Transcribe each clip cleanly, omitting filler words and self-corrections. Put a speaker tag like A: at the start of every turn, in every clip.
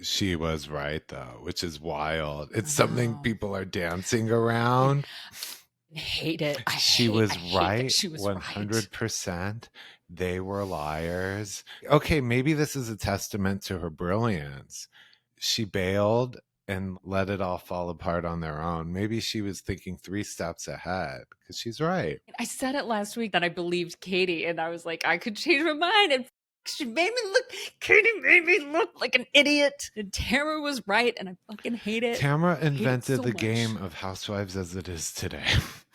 A: She was right, though, which is wild. It's
B: I
A: something
B: know.
A: people are dancing around.
B: I hate it.
A: She was right.
B: She was
A: 100%. They were liars. Okay, maybe this is a testament to her brilliance. She bailed and let it all fall apart on their own. Maybe she was thinking 3 steps ahead because she's right.
B: I said it last week that I believed Katie, and I was like, I could change my mind. And Katie made me look like an idiot. And Tamara was right, and I fucking hate it.
A: Tamara invented
B: so
A: the
B: much.
A: game of Housewives as it is today.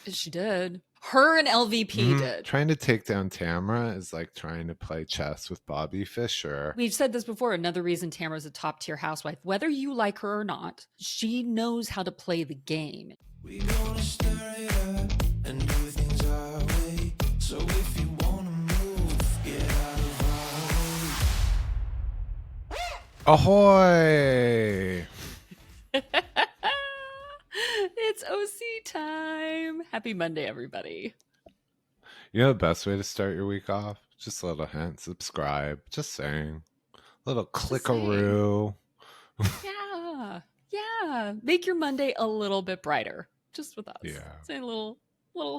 B: She did. Her and LVP did.
A: Trying to take down Tamara is like trying to play chess with Bobby Fischer.
B: We've said this before. Another reason Tamara's a top tier housewife, whether you like her or not, she knows how to play the game.
C: We gonna stir it up and do things our way. So if you wanna move, get out of our way.
A: Ahoy!
B: It's OC time. Happy Monday, everybody.
A: You know the best way to start your week off? Just a little hint. Subscribe. Just saying. A little clickaroo.
B: Yeah. Make your Monday a little bit brighter. Just with us.
A: Yeah.
B: Say a little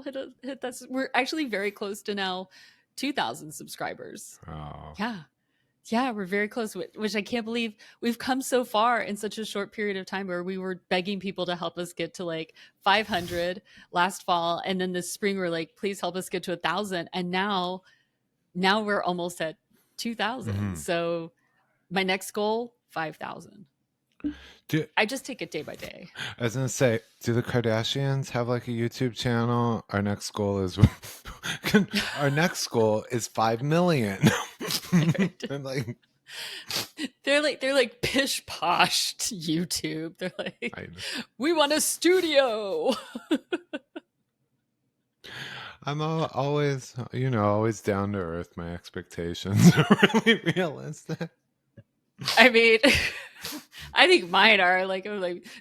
B: hit. That's we're actually very close to now 2,000 subscribers.
A: Oh.
B: Yeah, we're very close, which I can't believe we've come so far in such a short period of time, where we were begging people to help us get to like 500 last fall. And then this spring, we're like, please help us get to 1,000. And now we're almost at 2,000.
A: Mm-hmm.
B: So my next goal, 5,000. I just take it day by day.
A: I was going to say, do the Kardashians have like a YouTube channel? Our next goal is 5 million.
B: They're like pish posh to YouTube. They're like, we want a studio.
A: I'm always down to earth. My expectations are really realistic.
B: I mean, I think mine are like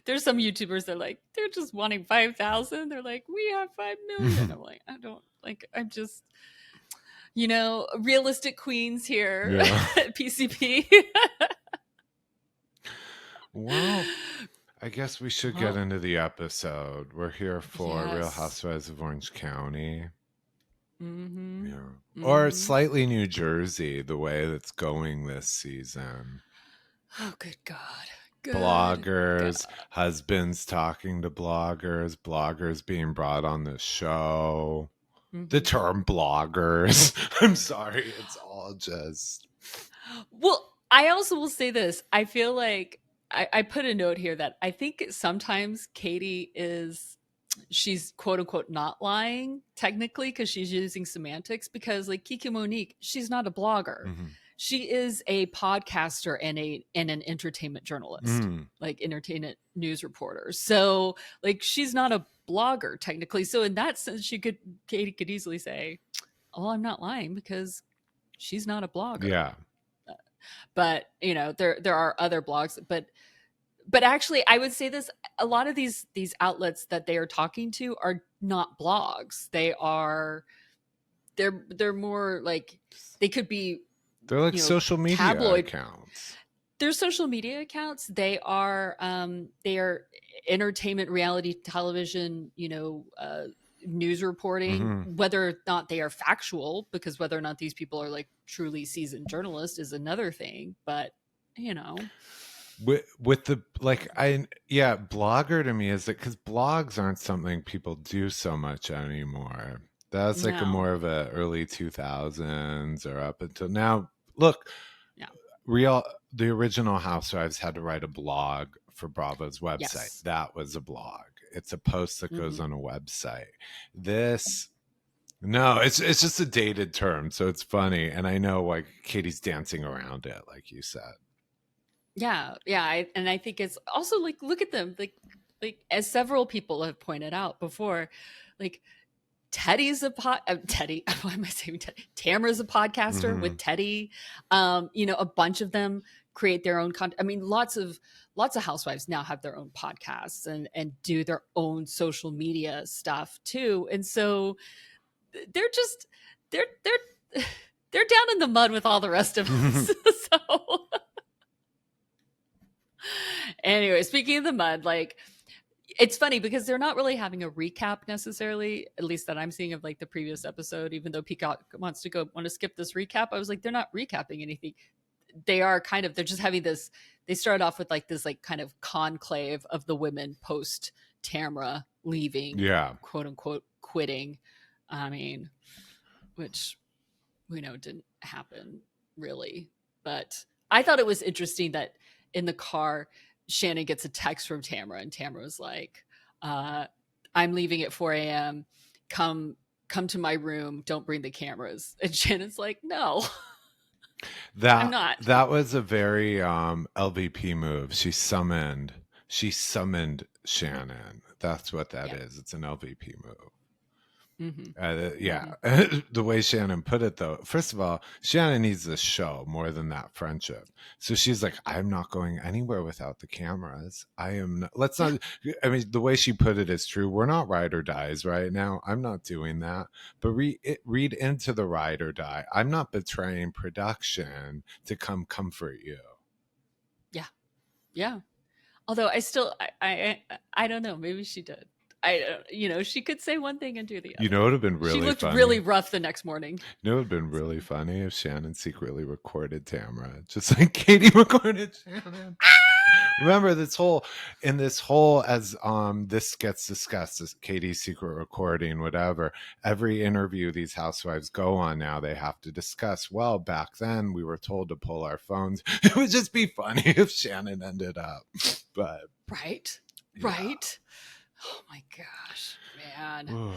B: there's some YouTubers that are like, they're just wanting 5,000. They're like, we have 5 million. I'm like, I'm just, realistic queens here at PCP.
A: Well, I guess we should get into the episode. We're here for Real Housewives of Orange County.
B: Mm-hmm.
A: Yeah. Mm-hmm. Or slightly New Jersey, the way that's going this season.
B: Oh, good God.
A: Bloggers, husbands talking to bloggers being brought on the show. Mm-hmm. The term bloggers. I'm sorry. It's all just.
B: Well, I also will say this. I feel like I put a note here that I think sometimes Katie she's quote unquote not lying technically, because she's using semantics, because like Kiki Monique, she's not a blogger. Mm-hmm. She is a podcaster and an entertainment journalist, like entertainment news reporter. So like, she's not a blogger technically. So in that sense, Katie could easily say, oh, I'm not lying because she's not a blogger.
A: Yeah.
B: But there are other blogs, but actually I would say this, a lot of these outlets that they are talking to are not blogs. They're more like, they could be,
A: they're like social media
B: tabloid
A: accounts.
B: They're social media accounts. They are entertainment, reality television, news reporting, whether or not they are factual, because whether or not these people are like truly seasoned journalists is another thing. But
A: with the blogger to me is that, because blogs aren't something people do so much anymore. That's like a more of a early 2000s or up until now. Look, the original Housewives had to write a blog for Bravo's website. Yes. That was a blog. It's a post that goes on a website. It's just a dated term, so it's funny. And I know like Katie's dancing around it, like you said.
B: Yeah. And I think it's also like, look at them, like as several people have pointed out before, like Teddy's Teddy. Why am I saying Teddy? Tamara's a podcaster with Teddy. A bunch of them create their own content. I mean, lots of housewives now have their own podcasts and do their own social media stuff too. And so they're down in the mud with all the rest of us. So Anyway, speaking of the mud, like it's funny because they're not really having a recap necessarily, at least that I'm seeing of like the previous episode, even though Peacock want to skip this recap. I was like, they're not recapping anything. They're just having this, they started off with like this like kind of conclave of the women post Tamra leaving, quote unquote quitting. I mean, which we know didn't happen really. But I thought it was interesting that in the car, Shannon gets a text from Tamra, and Tamra was like, I'm leaving at 4 a.m. Come to my room. Don't bring the cameras. And Shannon's like, no, I'm not.
A: That was a very LVP move. She summoned Shannon. That's what that is. It's an LVP move. The way Shannon put it, though, first of all, Shannon needs this show more than that friendship. So she's like, I'm not going anywhere without the cameras. I mean, the way she put it is true. We're not ride or dies right now. I'm not doing that. But read into the ride or die. I'm not betraying production to come comfort you.
B: Yeah. Although I don't know. Maybe she did. She could say one thing and do the other.
A: It would have been really funny.
B: She looked really rough the next morning.
A: It would have been really funny if Shannon secretly recorded Tamra, just like Katie recorded Shannon. Remember this whole as this gets discussed as Katie's secret recording, whatever. Every interview these housewives go on now, they have to discuss. Well, back then we were told to pull our phones. It would just be funny if Shannon ended up, but
B: right. Oh my gosh, man.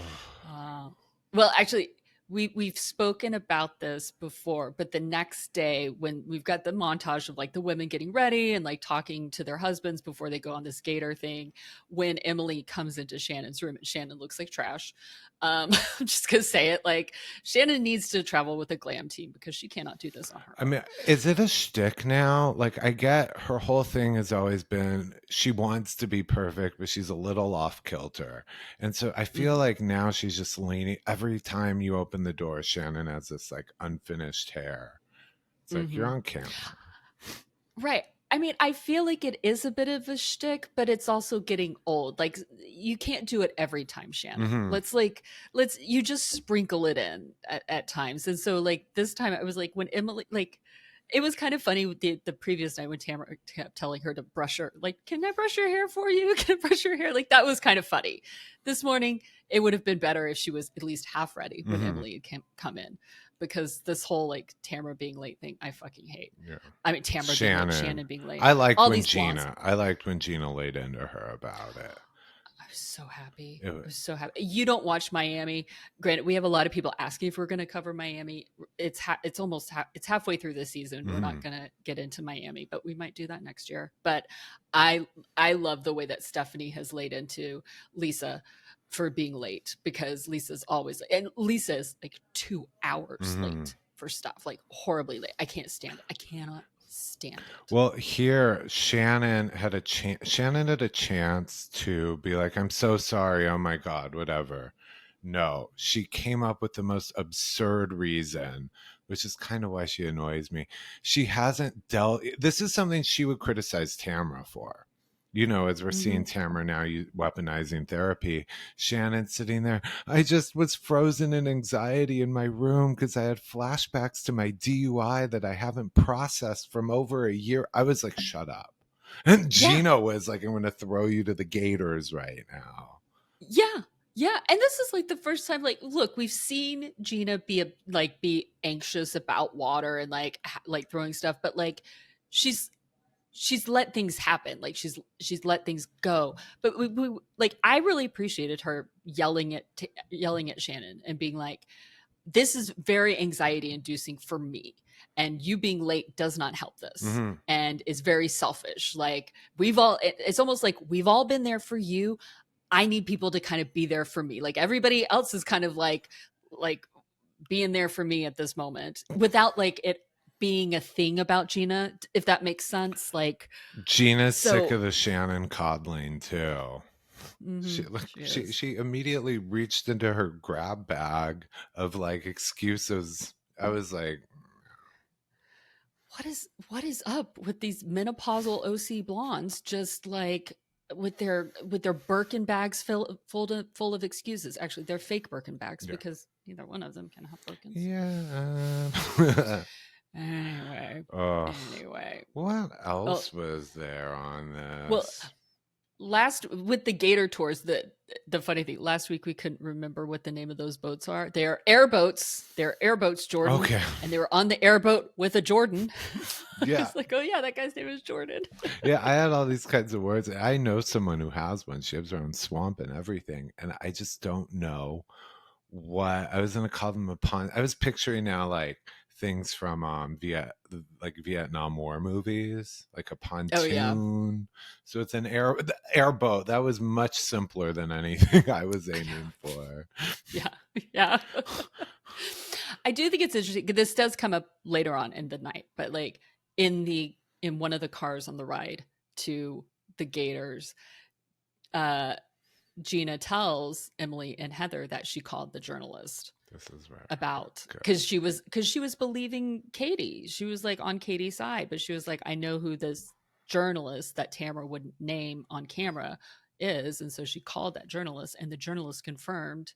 B: Well, actually, we've spoken about this before, but the next day when we've got the montage of like the women getting ready and like talking to their husbands before they go on this Gator thing, when Emily comes into Shannon's room and Shannon looks like trash. I'm just gonna say it, like Shannon needs to travel with a glam team because she cannot do this on her own.
A: I mean, is it a shtick now? Like, I get her whole thing has always been she wants to be perfect, but she's a little off kilter. And so I feel like now she's just leaning. Every time you open the door, Shannon has this like unfinished hair. It's like you're on camera.
B: Right. I mean, I feel like it is a bit of a shtick, but it's also getting old. Like you can't do it every time, Shannon. You just sprinkle it in at times. And so like this time I was like, when Emily, like it was kind of funny with the previous night when Tamara kept telling her to brush her, like, can I brush your hair for you? Can I brush your hair? Like that was kind of funny. This morning, it would have been better if she was at least half ready when Emily had come in. Because this whole like Tamara being late thing, I fucking hate. Yeah. I mean, Shannon being late.
A: I liked when Gina laid into her about it.
B: I was so happy. You don't watch Miami. Granted, we have a lot of people asking if we're going to cover Miami. It's halfway through this season. We're not going to get into Miami, but we might do that next year. But I love the way that Stephanie has laid into Lisa for being late, because Lisa's always late. And Lisa is like 2 hours late for stuff, like horribly late. I can't stand it. I cannot stand it.
A: Well, here Shannon had a chance to be like, I'm so sorry, oh my God, whatever. No, she came up with the most absurd reason, which is kind of why she annoys me. She hasn't this is something she would criticize Tamra for. As we're seeing Tamara now weaponizing therapy, Shannon sitting there, I just was frozen in anxiety in my room because I had flashbacks to my DUI that I haven't processed from over a year. I was like, shut up. And Gina was like, I'm going to throw you to the Gators right now.
B: Yeah. Yeah. And this is like the first time, like, look, we've seen Gina be anxious about water and like throwing stuff, but like she's let things happen. Like she's let things go. But we like, I really appreciated her yelling at Shannon and being like, this is very anxiety inducing for me. And you being late does not help this and is very selfish. Like it's almost like we've all been there for you. I need people to kind of be there for me. Like everybody else is kind of like being there for me at this moment without like it being a thing about Gina, if that makes sense. Like
A: Gina's sick of the Shannon coddling too. She immediately reached into her grab bag of like excuses. I was like,
B: what is up with these menopausal OC blondes just like with their Birkin bags full of excuses. Actually, they're fake Birkin bags because neither one of them can have Birkins.
A: Yeah.
B: Anyway.
A: What else was there on this?
B: Well, last with the Gator tours, the funny thing, last week we couldn't remember what the name of those boats are. They are airboats. They're airboats, Jordan.
A: Okay.
B: And they were on the airboat with a Jordan.
A: Yeah.
B: It's like, oh yeah, that guy's name is Jordan.
A: Yeah, I had all these kinds of words. I know someone who has one. She has her own swamp and everything. And I just don't know what I was gonna call them I was picturing now like things from Vietnam War movies, like a pontoon.
B: Oh, yeah.
A: So it's an airboat. That was much simpler than anything I was aiming for.
B: Yeah. I do think it's interesting. This does come up later on in the night, but like in one of the cars on the ride to the Gators, Gina tells Emily and Heather that she called the journalist.
A: This is right.
B: About because she was believing Katie. She was like on Katie's side, but she was like, I know who this journalist that Tamara wouldn't name on camera is, and so she called that journalist, and the journalist confirmed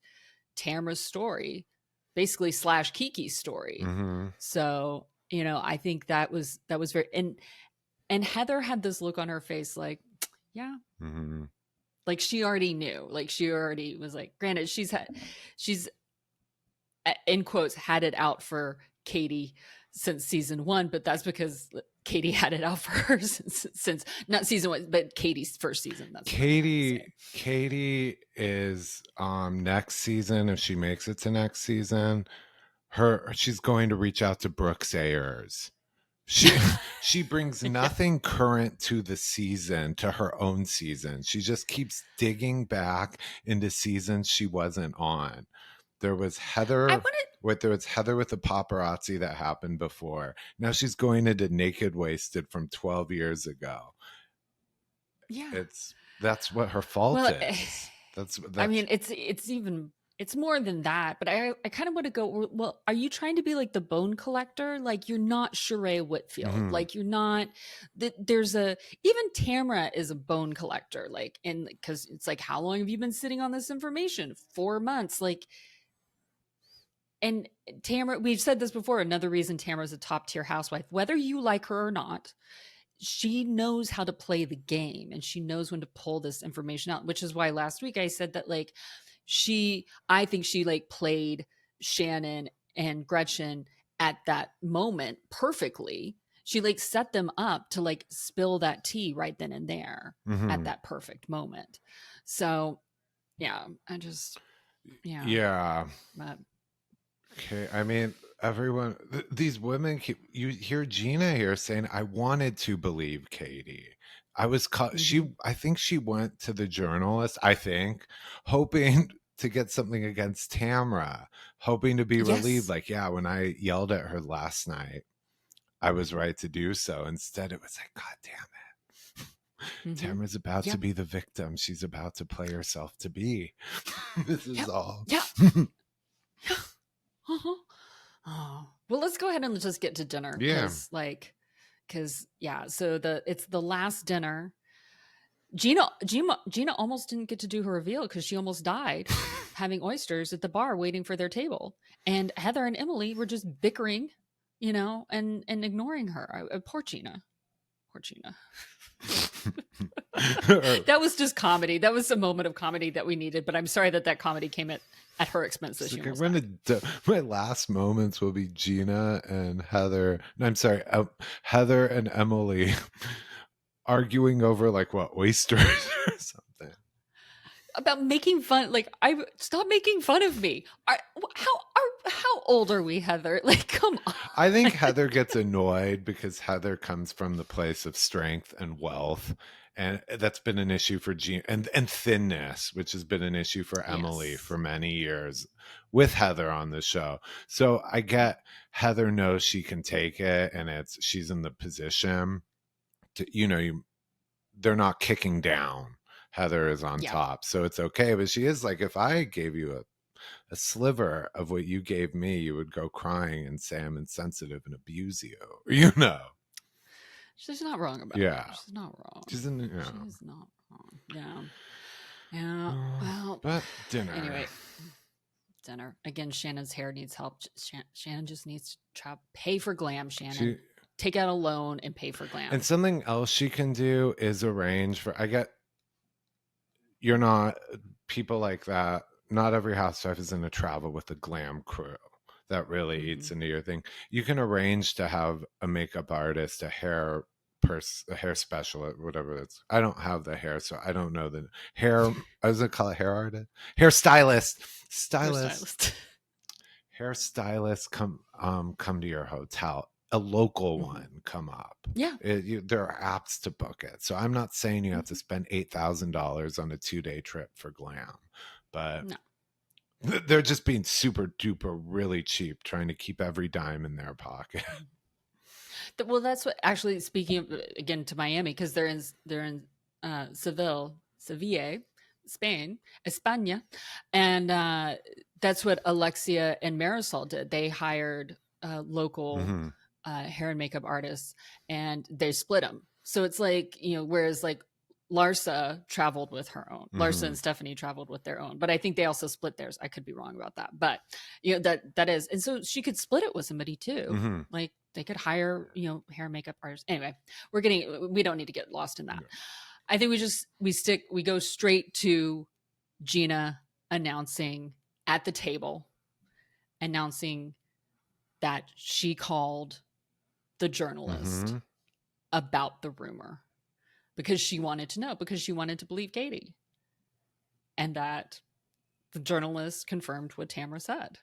B: Tamara's story, basically / Kiki's story.
A: Mm-hmm.
B: So I think that was very and Heather had this look on her face, like, yeah.
A: Mm-hmm.
B: Like she already knew. Like she already was like, granted, she's in quotes had it out for Katie since season 1, but that's because Katie had it out for her since not season 1, but Katie's first season. That's
A: Katie is next season, if she makes it to next season, she's going to reach out to Brooke Sayers. She brings nothing current to the season, to her own season. She just keeps digging back into seasons she wasn't on. There was Heather with the paparazzi that happened before. Now she's going into Naked Wasted from 12 years ago.
B: Yeah.
A: That's what her fault is. That's
B: I mean, it's more than that, but I kind of want to go, well, are you trying to be like the bone collector? Like you're not Sheree Whitfield. Mm-hmm. Like you're not, even Tamra is a bone collector. Like, and because it's like, how long have you been sitting on this information? 4 months. Like, and Tamra, we've said this before, another reason Tamra's a top tier housewife, whether you like her or not, she knows how to play the game and she knows when to pull this information out, which is why last week I said that like, I think she like played Shannon and Gretchen at that moment perfectly. She like set them up to like spill that tea right then and there at that perfect moment. So yeah,
A: yeah. Okay. I mean, everyone, these women you hear Gina here saying, I wanted to believe Katie. I think she went to the journalist, hoping to get something against Tamra, hoping to be relieved. Like, yeah, when I yelled at her last night, I was right to do so. Instead, it was like, God damn it. Tamra's about to be the victim. She's about to play herself to be. This is all.
B: Yeah. Oh. Well, let's go ahead and just get to dinner.
A: Yeah.
B: So it's the last dinner. Gina almost didn't get to do her reveal because she almost died having oysters at the bar waiting for their table. And Heather and Emily were just bickering, and ignoring her. Poor Gina. That was just comedy. That was a moment of comedy that we needed, but I'm sorry that comedy came at her expense.
A: My last moments will be Gina and Heather. No, I'm sorry, Heather and Emily arguing over like what, oysters or something.
B: About making fun, like stop making fun of me. How old are we, Heather? Like, come on.
A: I think Heather gets annoyed because Heather comes from the place of strength and wealth, and that's been an issue for Gina, and thinness, which has been an issue for Emily for many years with Heather on the show. So I get Heather knows she can take it, and she's in the position to, they're not kicking down. Heather is on top, so it's okay. But she is like, if I gave you a sliver of what you gave me, you would go crying and say I'm insensitive and abuse you. You know.
B: She's not wrong about
A: Yeah.
B: that. She's not wrong.
A: She's in,
B: She's not wrong. Yeah. Yeah. Well,
A: but dinner.
B: Anyway, dinner. Again, Shannon's hair needs help. Shannon just needs to pay for glam, Shannon. Take out a loan and pay for glam.
A: And something else she can do is arrange for, you're not, people like that, not every housewife is going to travel with a glam crew that really eats into your thing. You can arrange to have a makeup artist, a hair specialist, whatever it's. I don't have the hair, so I don't know the hair. I was going to call it hair artist, hairstylist. Come to your hotel. A local one come up.
B: Yeah.
A: There are apps to book it. So I'm not saying you have to spend $8,000 on a 2-day trip for glam, but
B: no.
A: They're just being super duper really cheap, trying to keep every dime in their pocket.
B: Well, that's what, actually, speaking of, again, to Miami, because they're in Seville, Spain, España. And that's what Alexia and Marisol did. They hired local hair and makeup artists, and they split them. So it's like, whereas like Larsa traveled with her own. Larsa and Stephanie traveled with their own, but I think they also split theirs. I could be wrong about that, but that is, and so she could split it with somebody too. Like they could hire, hair and makeup artists. Anyway, we don't need to get lost in that. Yeah. I think we go straight to Gina announcing at the table, announcing that she called the journalist about the rumor. Because she wanted to know, because she wanted to believe Katie. And that the journalist confirmed what Tamra said.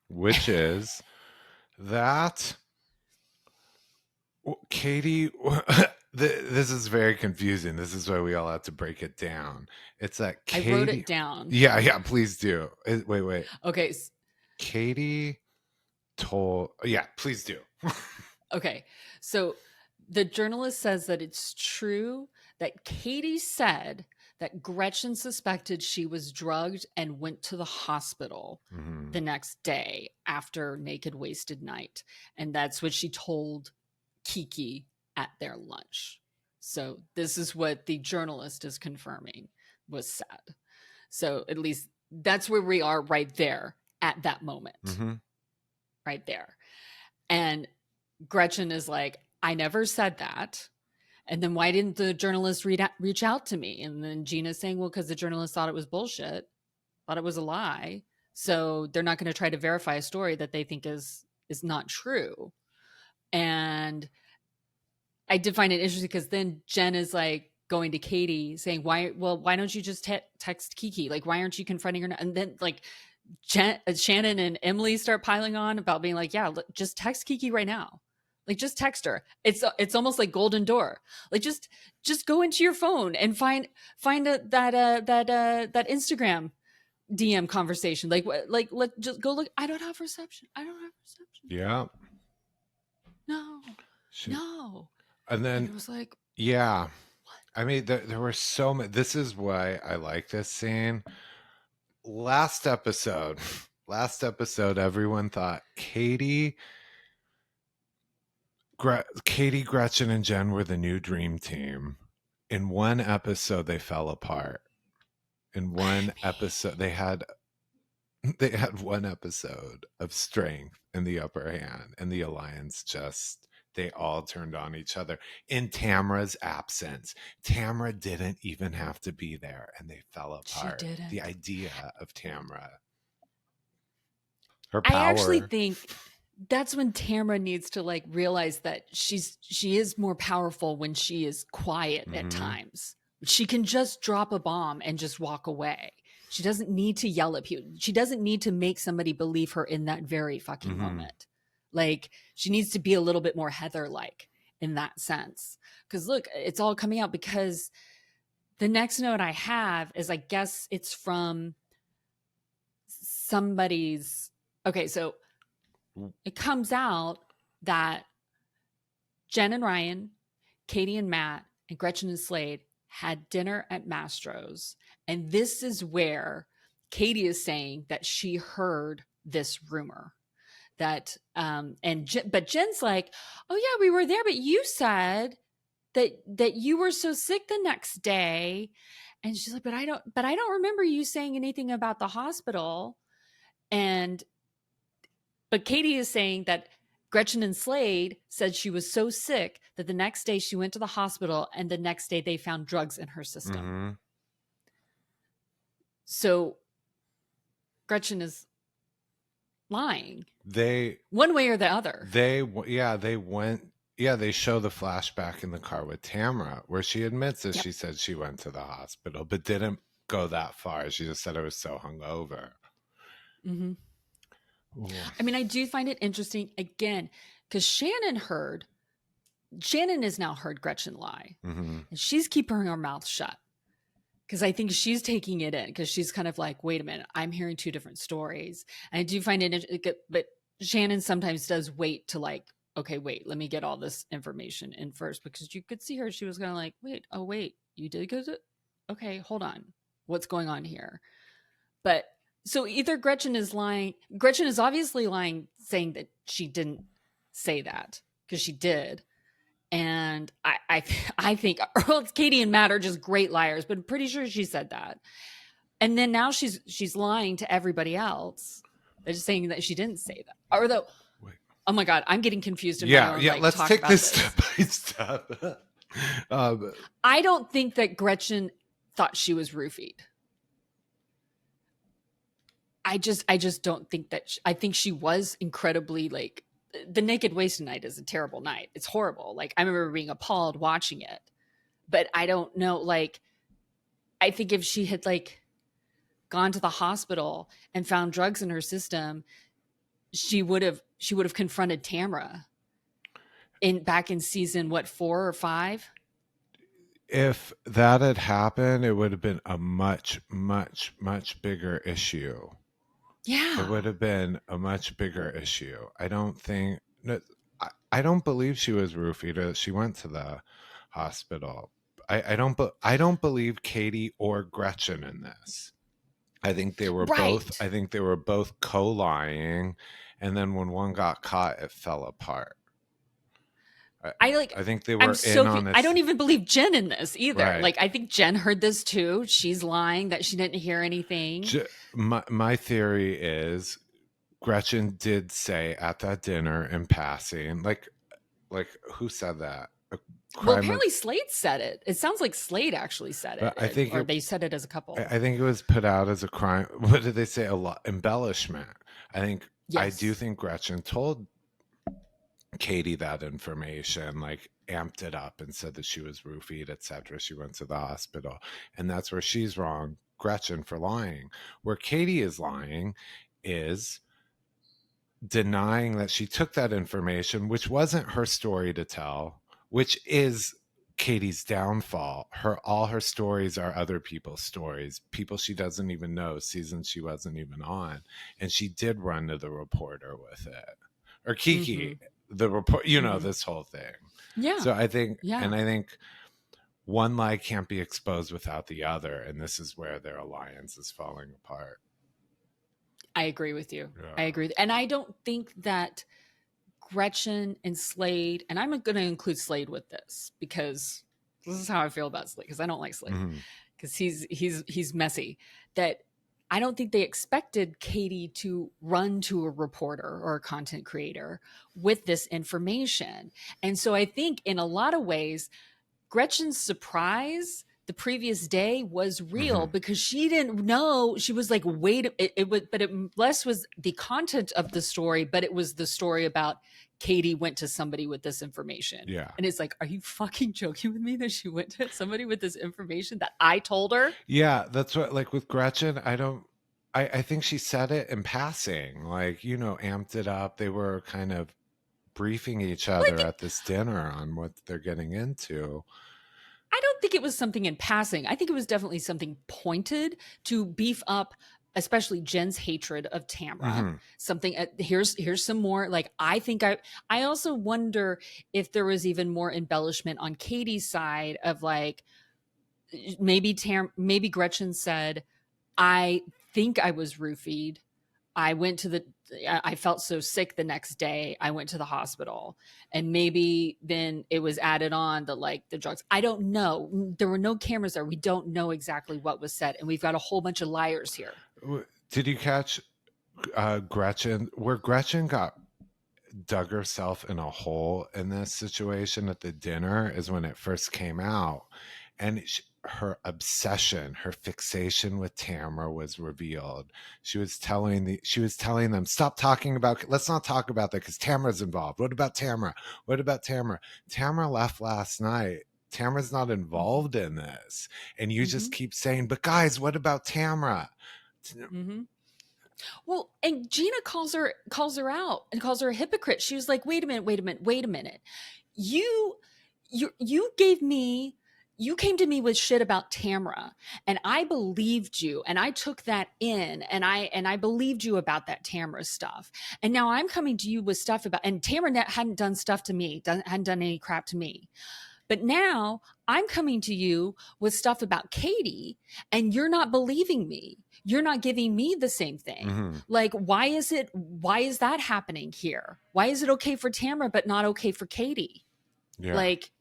A: Which is that Katie, this is very confusing. This is why we all have to break it down. It's that Katie.
B: I wrote it down.
A: Yeah, please do. Wait.
B: Okay.
A: Katie told, please do.
B: Okay, so the journalist says that it's true that Katie said that Gretchen suspected she was drugged and went to the hospital the next day after Naked Wasted Night. And that's what she told Kiki at their lunch. So this is what the journalist is confirming was said. So at least that's where we are right there at that moment. Right there. And Gretchen is like, I never said that. And then why didn't the journalist reach out to me? And then Gina's saying, well, because the journalist thought it was bullshit, thought it was a lie. So they're not going to try to verify a story that they think is not true. And I did find it interesting because then Jen is like going to Katie saying, why don't you just text Kiki? Like, why aren't you confronting her? And then like Shannon and Emily start piling on about being like, just text Kiki right now. Like, just text her. It's almost like Golden Door. Like, just go into your phone and find that Instagram DM conversation. Like just go look. I don't have reception.
A: Yeah.
B: No.
A: And then
B: it was like,
A: yeah. What? I mean, there were so many. This is why I like this scene. Last episode, everyone thought Katie, Gretchen, and Jen were the new dream team. In one episode, they fell apart. In one episode, they had one episode of strength in the upper hand, and the alliance they all turned on each other. In Tamra's absence, Tamra didn't even have to be there, and they fell apart.
B: She didn't.
A: The idea of Tamra, her power.
B: I actually think that's when Tamra needs to like realize that she is more powerful when she is quiet at times. She can just drop a bomb and just walk away. She doesn't need to yell at people. She doesn't need to make somebody believe her in that very fucking moment. Like, she needs to be a little bit more Heather-like in that sense. Because look, it's all coming out because the next note I have is, I guess it's from somebody's. Okay, so it comes out that Jen and Ryan, Katie and Matt, and Gretchen and Slade had dinner at Mastro's. And this is where Katie is saying that she heard this rumor that, but Jen's like, oh yeah, we were there, but you said that you were so sick the next day. And she's like, but I don't remember you saying anything about the hospital. But Katie is saying that Gretchen and Slade said she was so sick that the next day she went to the hospital, and the next day they found drugs in her system.
A: Mm-hmm.
B: So Gretchen is lying.
A: They
B: one way or the other.
A: They went. Yeah, they show the flashback in the car with Tamra where she admits that she said she went to the hospital, but didn't go that far. She just said I was so hungover.
B: Mm-hmm. I mean, I do find it interesting, again, because Shannon has now heard Gretchen lie.
A: Mm-hmm. And
B: she's keeping her mouth shut because I think she's taking it in, because she's kind of like, wait a minute, I'm hearing two different stories. And I do find it interesting, but Shannon sometimes does wait to like, okay, wait, let me get all this information in first, because you could see her. She was kind of like, wait, you did go to, okay, hold on. What's going on here? But so either Gretchen is lying. Gretchen is obviously lying, saying that she didn't say that, because she did. And I think Katie and Matt are just great liars, but I'm pretty sure she said that. And then now she's lying to everybody else. They're just saying that she didn't say that. Although, oh my God, I'm getting confused.
A: Let's take this step by step.
B: I don't think that Gretchen thought she was roofied. I just don't think that. I think she was incredibly, like, the naked waste night is a terrible night. It's horrible. Like, I remember being appalled watching it, but I don't know. Like, I think if she had like gone to the hospital and found drugs in her system, she would have confronted Tamra back in season 4 or 5.
A: If that had happened, it would have been a much, much, much bigger issue.
B: Yeah.
A: It would have been a much bigger issue. I don't believe she was roofied or that she went to the hospital. I don't believe Katie or Gretchen in this. I think they were both co-lying, and then when one got caught, it fell apart. I think they were on this.
B: I don't even believe Jen in this either.
A: Right.
B: Like, I think Jen heard this too. She's lying that she didn't hear anything.
A: My theory is Gretchen did say at that dinner in passing, like who said that?
B: Well, apparently Slade said it. It sounds like Slade actually said it. Or they said it as a couple.
A: I think it was put out as a crime. What did they say? A lot embellishment. I do think Gretchen told Katie that information, like amped it up and said that she was roofied, etc. She went to the hospital, and that's where she's wrong, Gretchen, for lying. Where Katie is lying is denying that she took that information, which wasn't her story to tell, which is Katie's downfall. All her stories are other people's stories, people she doesn't even know, seasons she wasn't even on, and she did run to the reporter with it, or Kiki. Mm-hmm. The report, this whole thing.
B: Yeah.
A: So I think one lie can't be exposed without the other, and this is where their alliance is falling apart.
B: I agree with you. Yeah. I agree. And I don't think that Gretchen and Slade, and I'm going to include Slade with this, because this is how I feel about Slade, because I don't like Slade, because he's messy. That I don't think they expected Katie to run to a reporter or a content creator with this information. And so I think in a lot of ways, Gretchen's surprise the previous day was real, because she didn't know. She was like, wait, it less was the content of the story, but it was the story about Katie went to somebody with this information.
A: Yeah.
B: And it's like, are you fucking joking with me that she went to somebody with this information that I told her?
A: Yeah, that's what, like with Gretchen, I think she said it in passing, like, amped it up. They were kind of briefing each other at this dinner on what they're getting into.
B: I don't think it was something in passing. I think it was definitely something pointed to beef up, especially Jen's hatred of Tamra. Something, here's some more. Like, I also wonder if there was even more embellishment on Katie's side of, like, maybe Gretchen said, I think I was roofied. I felt so sick the next day. I went to the hospital, and maybe then it was added on the drugs. I don't know. There were no cameras there. We don't know exactly what was said. And we've got a whole bunch of liars here.
A: Did you catch Gretchen, where Gretchen dug herself in a hole in this situation at the dinner is when it first came out. And her obsession, her fixation with Tamra was revealed. She was telling them, let's not talk about that because Tamara's involved. What about Tamra? What about Tamra? Tamra left last night. Tamara's not involved in this. And you just keep saying, but guys, what about Tamra?
B: Well, and Gina calls her out and calls her a hypocrite. She was like, wait a minute. You came to me with shit about Tamra, and I believed you, and I took that in, and I believed you about that Tamra stuff. And now I'm coming to you with stuff about, and Tamra hadn't done stuff to me, hadn't done any crap to me. But now I'm coming to you with stuff about Katie, and you're not believing me. You're not giving me the same thing. Like, why is that happening here? Why is it okay for Tamra, but not okay for Katie? Yeah. Like,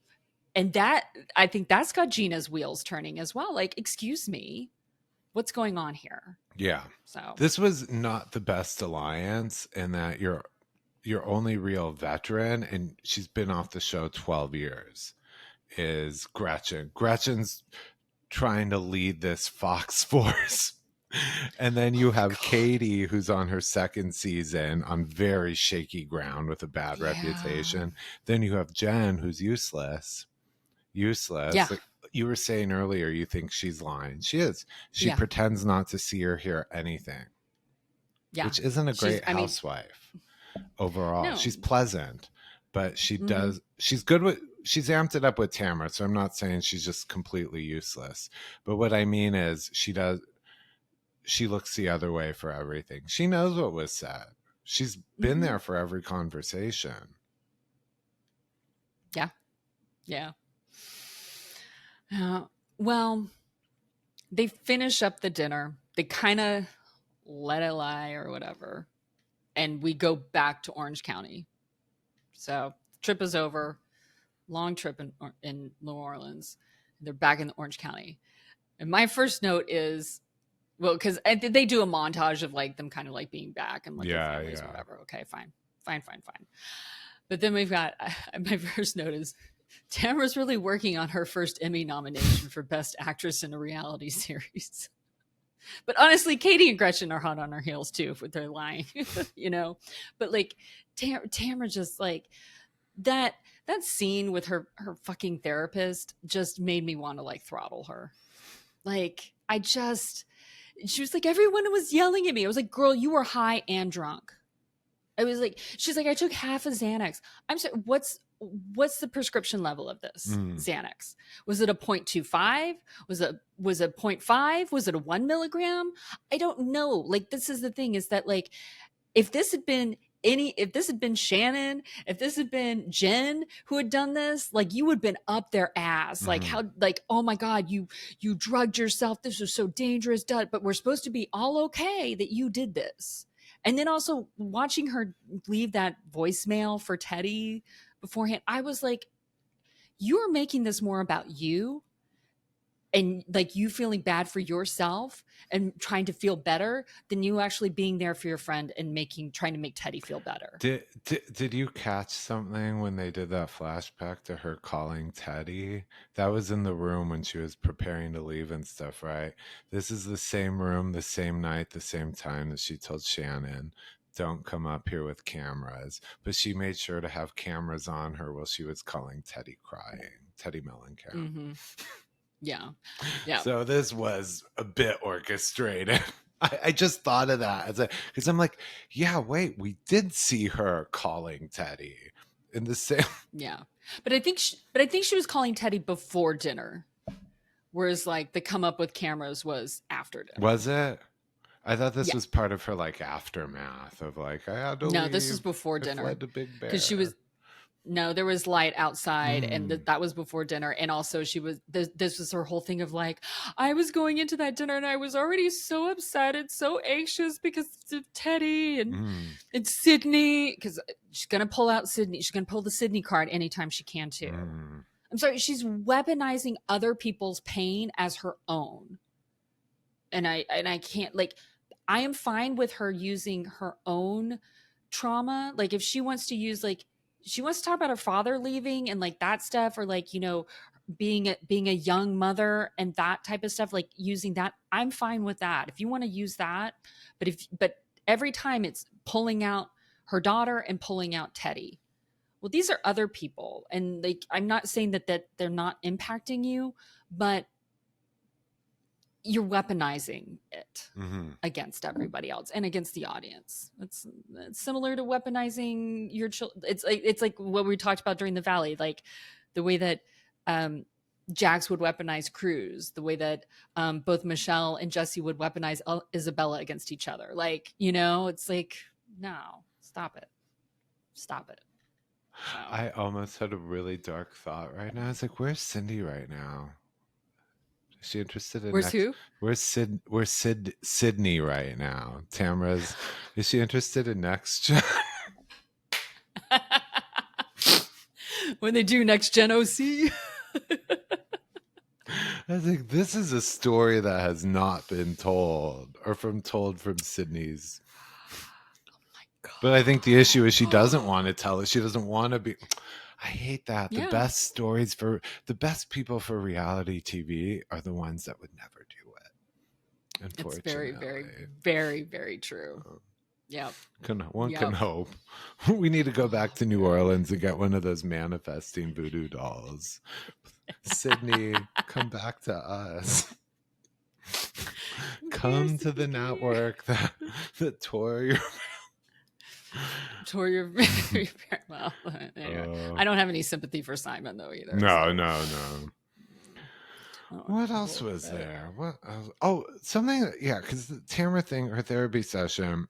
B: and that, I think that's got Gina's wheels turning as well. Like, excuse me, what's going on here? Yeah. So
A: this was not the best alliance in that your only real veteran, and she's been off the show 12 years, is Gretchen. Gretchen's trying to lead this Fox force. And then you have Katie, who's on her second season on very shaky ground with a bad reputation. Then you have Jen, who's useless. Yeah. Like you were saying earlier, you think she's lying. She is. She pretends not to see or hear anything. Yeah. Which isn't a great housewife overall. No. She's pleasant, but she does. She's good with. She's amped it up with Tamara, so I'm not saying she's just completely useless. But what I mean is she looks the other way for everything. She knows what was said. She's been there for every conversation.
B: Yeah. Yeah. Well, they finish up the dinner. They kind of let it lie or whatever. And we go back to Orange County. So trip is over. Long trip in New Orleans. They're back in Orange County. And my first note is, well, because they do a montage of like them kind of like being back and like their families or whatever. Okay, fine. But then we've got, my first note is, Tamara's really working on her first Emmy nomination for Best Actress in a Reality Series. But honestly, Katie and Gretchen are hot on her heels too with their lying, you know? But like Tamara just like that scene with her fucking therapist just made me want to like throttle her. Like she was like, everyone was yelling at me. I was like, girl, you were high and drunk. I was like, she's like, I took half a Xanax. I'm sorry, what's the prescription level of this Xanax? Was it a 0.25? Was it 0.5? Was it a 1 milligram? I don't know. Like, this is the thing, is that like, if this had been Shannon, if this had been Jen who had done this, like, you would have been up their ass. Like, how, like, oh my God, you drugged yourself. This was so dangerous. But we're supposed to be all okay that you did this. And then also watching her leave that voicemail for Teddy beforehand, I was like, you're making this more about you and like you feeling bad for yourself and trying to feel better than you actually being there for your friend and trying to make Teddy feel better.
A: Did you catch something when they did that flashback to her calling Teddy? That was in the room when she was preparing to leave and stuff, right? This is the same room, the same night, the same time that she told Shannon, don't come up here with cameras. But she made sure to have cameras on her while she was calling Teddy crying. Teddy Mellencamp.
B: Yeah.
A: So this was a bit orchestrated. I just thought of that because I'm like, yeah, wait, we did see her calling Teddy in the same.
B: Yeah, but I think she was calling Teddy before dinner, whereas like the come up with cameras was after dinner.
A: Was it? I thought this was part of her like aftermath of like I had to leave.
B: This was before dinner.
A: Fled to Big Bear.
B: Because she was. No, there was light outside, and that was before dinner. And also, this was her whole thing of like, I was going into that dinner, and I was already so upset and so anxious because of Teddy and Sydney, because she's gonna pull out Sydney. She's gonna pull the Sydney card anytime she can too. I'm sorry, she's weaponizing other people's pain as her own, and I can't, like, I am fine with her using her own trauma. Like, if she wants to use, like, she wants to talk about her father leaving and like that stuff, or like, you know, being a young mother and that type of stuff, like using that, I'm fine with that if you want to use that. But every time it's pulling out her daughter and pulling out Teddy. Well, these are other people, and like, I'm not saying that they're not impacting you, but you're weaponizing it against everybody else and against the audience. It's similar to weaponizing your children. It's like what we talked about during the Valley, like the way that Jax would weaponize Cruz, the way that both Michelle and Jesse would weaponize Isabella against each other. Like, you know, it's like, no, stop it. So.
A: I almost had a really dark thought right now. I was like, where's Cindy right now? Is she interested in
B: who?
A: Where's Sydney right now? Tamra's. Is she interested in Next Gen?
B: When they do Next Gen OC.
A: I was like, this is a story that has not been told, or told from Sydney's. Oh my God. But I think the issue is she doesn't want to tell it. She doesn't want to be. I hate that.
B: Yeah.
A: The best stories the best people for reality TV are the ones that would never do it. Unfortunately.
B: It's very, very, very, very true. Yeah.
A: One can hope. We need to go back to New Orleans and get one of those manifesting voodoo dolls. Sydney, come back to us. Come to the network that tore your
B: well, anyway. I don't have any sympathy for Simon though either.
A: No. What else was there? What else? Oh, something. Yeah, because the Tamara thing, her therapy session,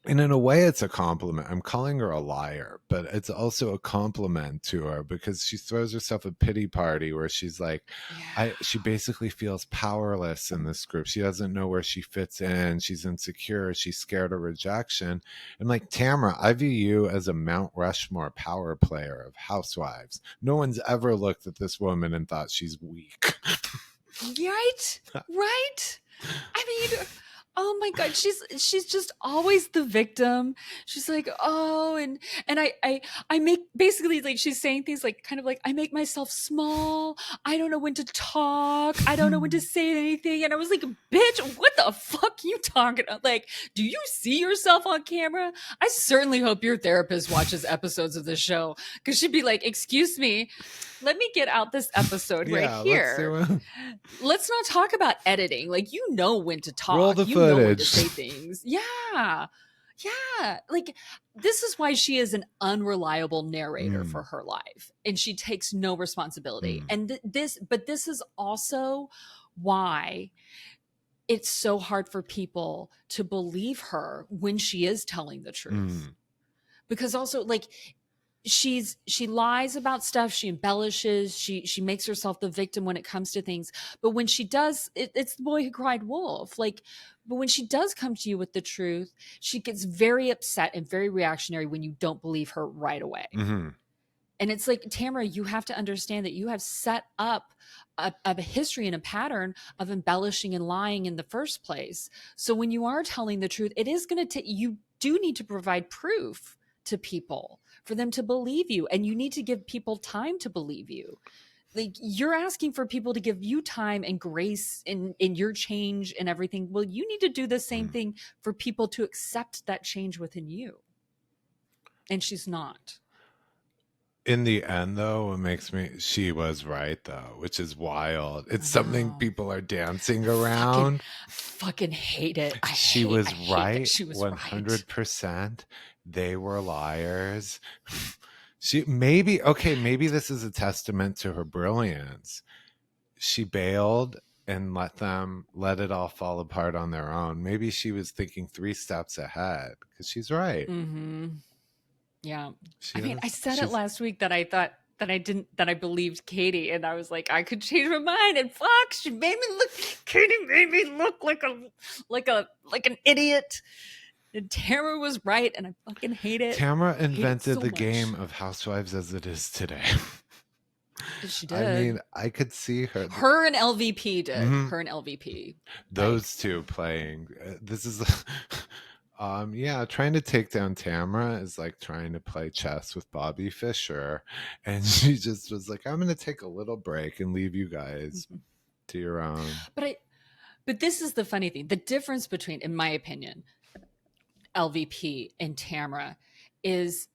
A: and in a way it's a compliment. I'm calling her a liar, but it's also a compliment to her because she throws herself a pity party where she's like, she basically feels powerless in this group. She doesn't know where she fits in. She's insecure. She's scared of rejection. And like, Tamara, I view you as a Mount Rushmore power player of Housewives. No one's ever looked at this woman and thought she's weak.
B: Right? I mean, oh my God, she's just always the victim. She's like, oh, and I make, basically, like, she's saying things like, kind of like, I make myself small. I don't know when to talk. I don't know when to say anything. And I was like, bitch, what the fuck you talking about? Like, do you see yourself on camera? I certainly hope your therapist watches episodes of the show, because she'd be like, excuse me, let me get out this episode right here. Let's not talk about editing. Like, you know when to talk.
A: Roll the
B: you
A: footage.
B: know when to say things. Yeah. Like, this is why she is an unreliable narrator for her life, and she takes no responsibility. And this is also why it's so hard for people to believe her when she is telling the truth. Because also, like, she lies about stuff, she embellishes, she makes herself the victim when it comes to things. But when she does, it's the boy who cried wolf. Like, but when she does come to you with the truth, she gets very upset and very reactionary when you don't believe her right away. And it's like, Tamara, you have to understand that you have set up a history and a pattern of embellishing and lying in the first place. So when you are telling the truth, it is going to take, you do need to provide proof to people for them to believe you. And you need to give people time to believe you. Like, you're asking for people to give you time and grace in your change and everything. Well, you need to do the same thing for people to accept that change within you. And she's not.
A: In the end, though, it makes me, she was right, though, which is wild. It's something people are dancing around.
B: Fucking hate it.
A: She was right.
B: She was
A: 100%.
B: Right.
A: They were liars. Maybe this is a testament to her brilliance. She bailed and let it all fall apart on their own. Maybe she was thinking 3 steps ahead, because she's right.
B: Yeah.
A: She
B: I mean, I
A: is.
B: said it last week that I thought that I believed Katie, and I was like, I could change my mind. And fuck, Katie made me look like an idiot. And Tamara was right, and I fucking hate it.
A: Tamara invented
B: so
A: the
B: much.
A: game of Housewives as it is today.
B: She did.
A: I mean, I could see her.
B: Her and LVP did. Mm-hmm. Her and LVP.
A: Those two playing. This is, trying to take down Tamara is like trying to play chess with Bobby Fischer. And she just was like, I'm going to take a little break and leave you guys to your own.
B: But this is the funny thing. The difference between, in my opinion, LVP and Tamara is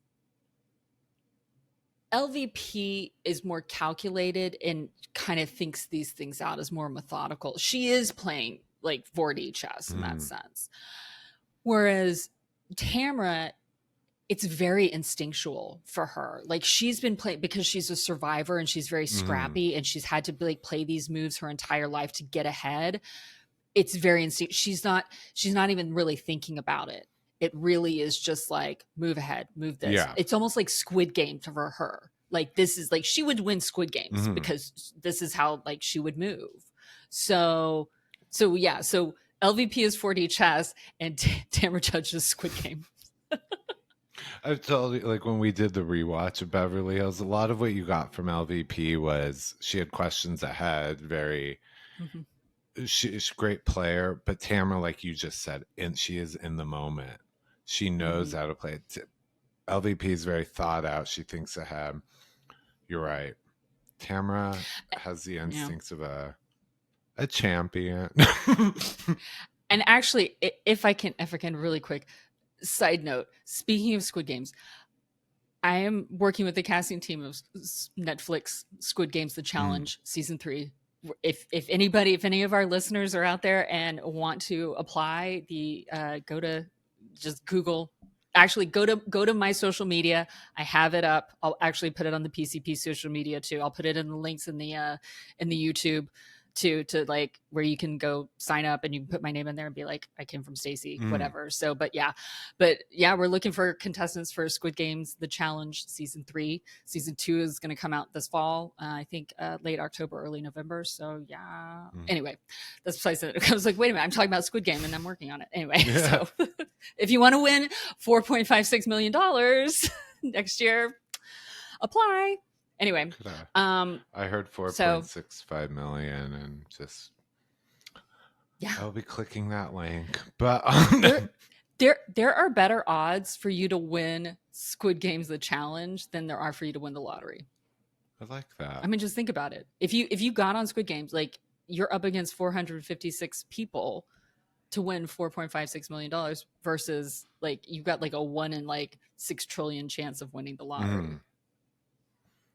B: LVP is more calculated and kind of thinks these things out, is more methodical. She is playing like 4D chess in that sense. Whereas Tamara, it's very instinctual for her. Like she's been playing, because she's a survivor and she's very scrappy and she's had to like play these moves her entire life to get ahead. It's very instinct. She's not even really thinking about it. It really is just like, move ahead, move this. Yeah. It's almost like Squid Game for her. Like this is like, she would win Squid Games because this is how like she would move. So LVP is 4D chess and Tamra Judge is Squid Game.
A: I've told you, like when we did the rewatch of Beverly Hills, a lot of what you got from LVP was she had questions ahead, very... She's a great player, but Tamara, like you just said, she is in the moment. She knows how to play it. LVP is very thought out. She thinks ahead. You're right. Tamara has the instincts of a champion.
B: And actually, if I can really quick side note, speaking of Squid Games, I am working with the casting team of Netflix Squid Games: The Challenge Season 3. If any of our listeners are out there and want to apply, go to my social media. I have it up. I'll actually put it on the PCP social media too. I'll put it in the links in the YouTube to like where you can go sign up and you can put my name in there and be like, I came from Stacy, whatever. So, but yeah, we're looking for contestants for Squid Games: The Challenge Season 3. Season 2 is going to come out this fall. I think late October, early November. So yeah. Anyway, that's besides it. I was like, wait a minute, I'm talking about Squid Game and I'm working on it. Anyway, so if you want to win $4.56 million next year, apply. Anyway,
A: I heard 4.65 million and just I'll be clicking that link. But
B: there are better odds for you to win Squid Games: The Challenge than there are for you to win the lottery.
A: I like that.
B: I mean, just think about it. If you got on Squid Games, like you're up against 456 people to win $4.56 million versus like you've got like a 1 in like 6 trillion chance of winning the lottery.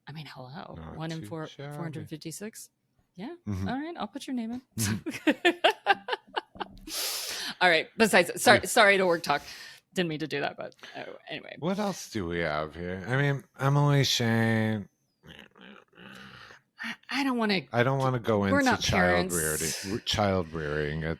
B: I mean, hello. Not 1 in 456. Yeah. All right. I'll put your name in. All right. Besides, sorry to work talk. Didn't mean to do that, but anyway.
A: What else do we have here? I mean, Emily Shane.
B: I don't want to
A: go into child rearing.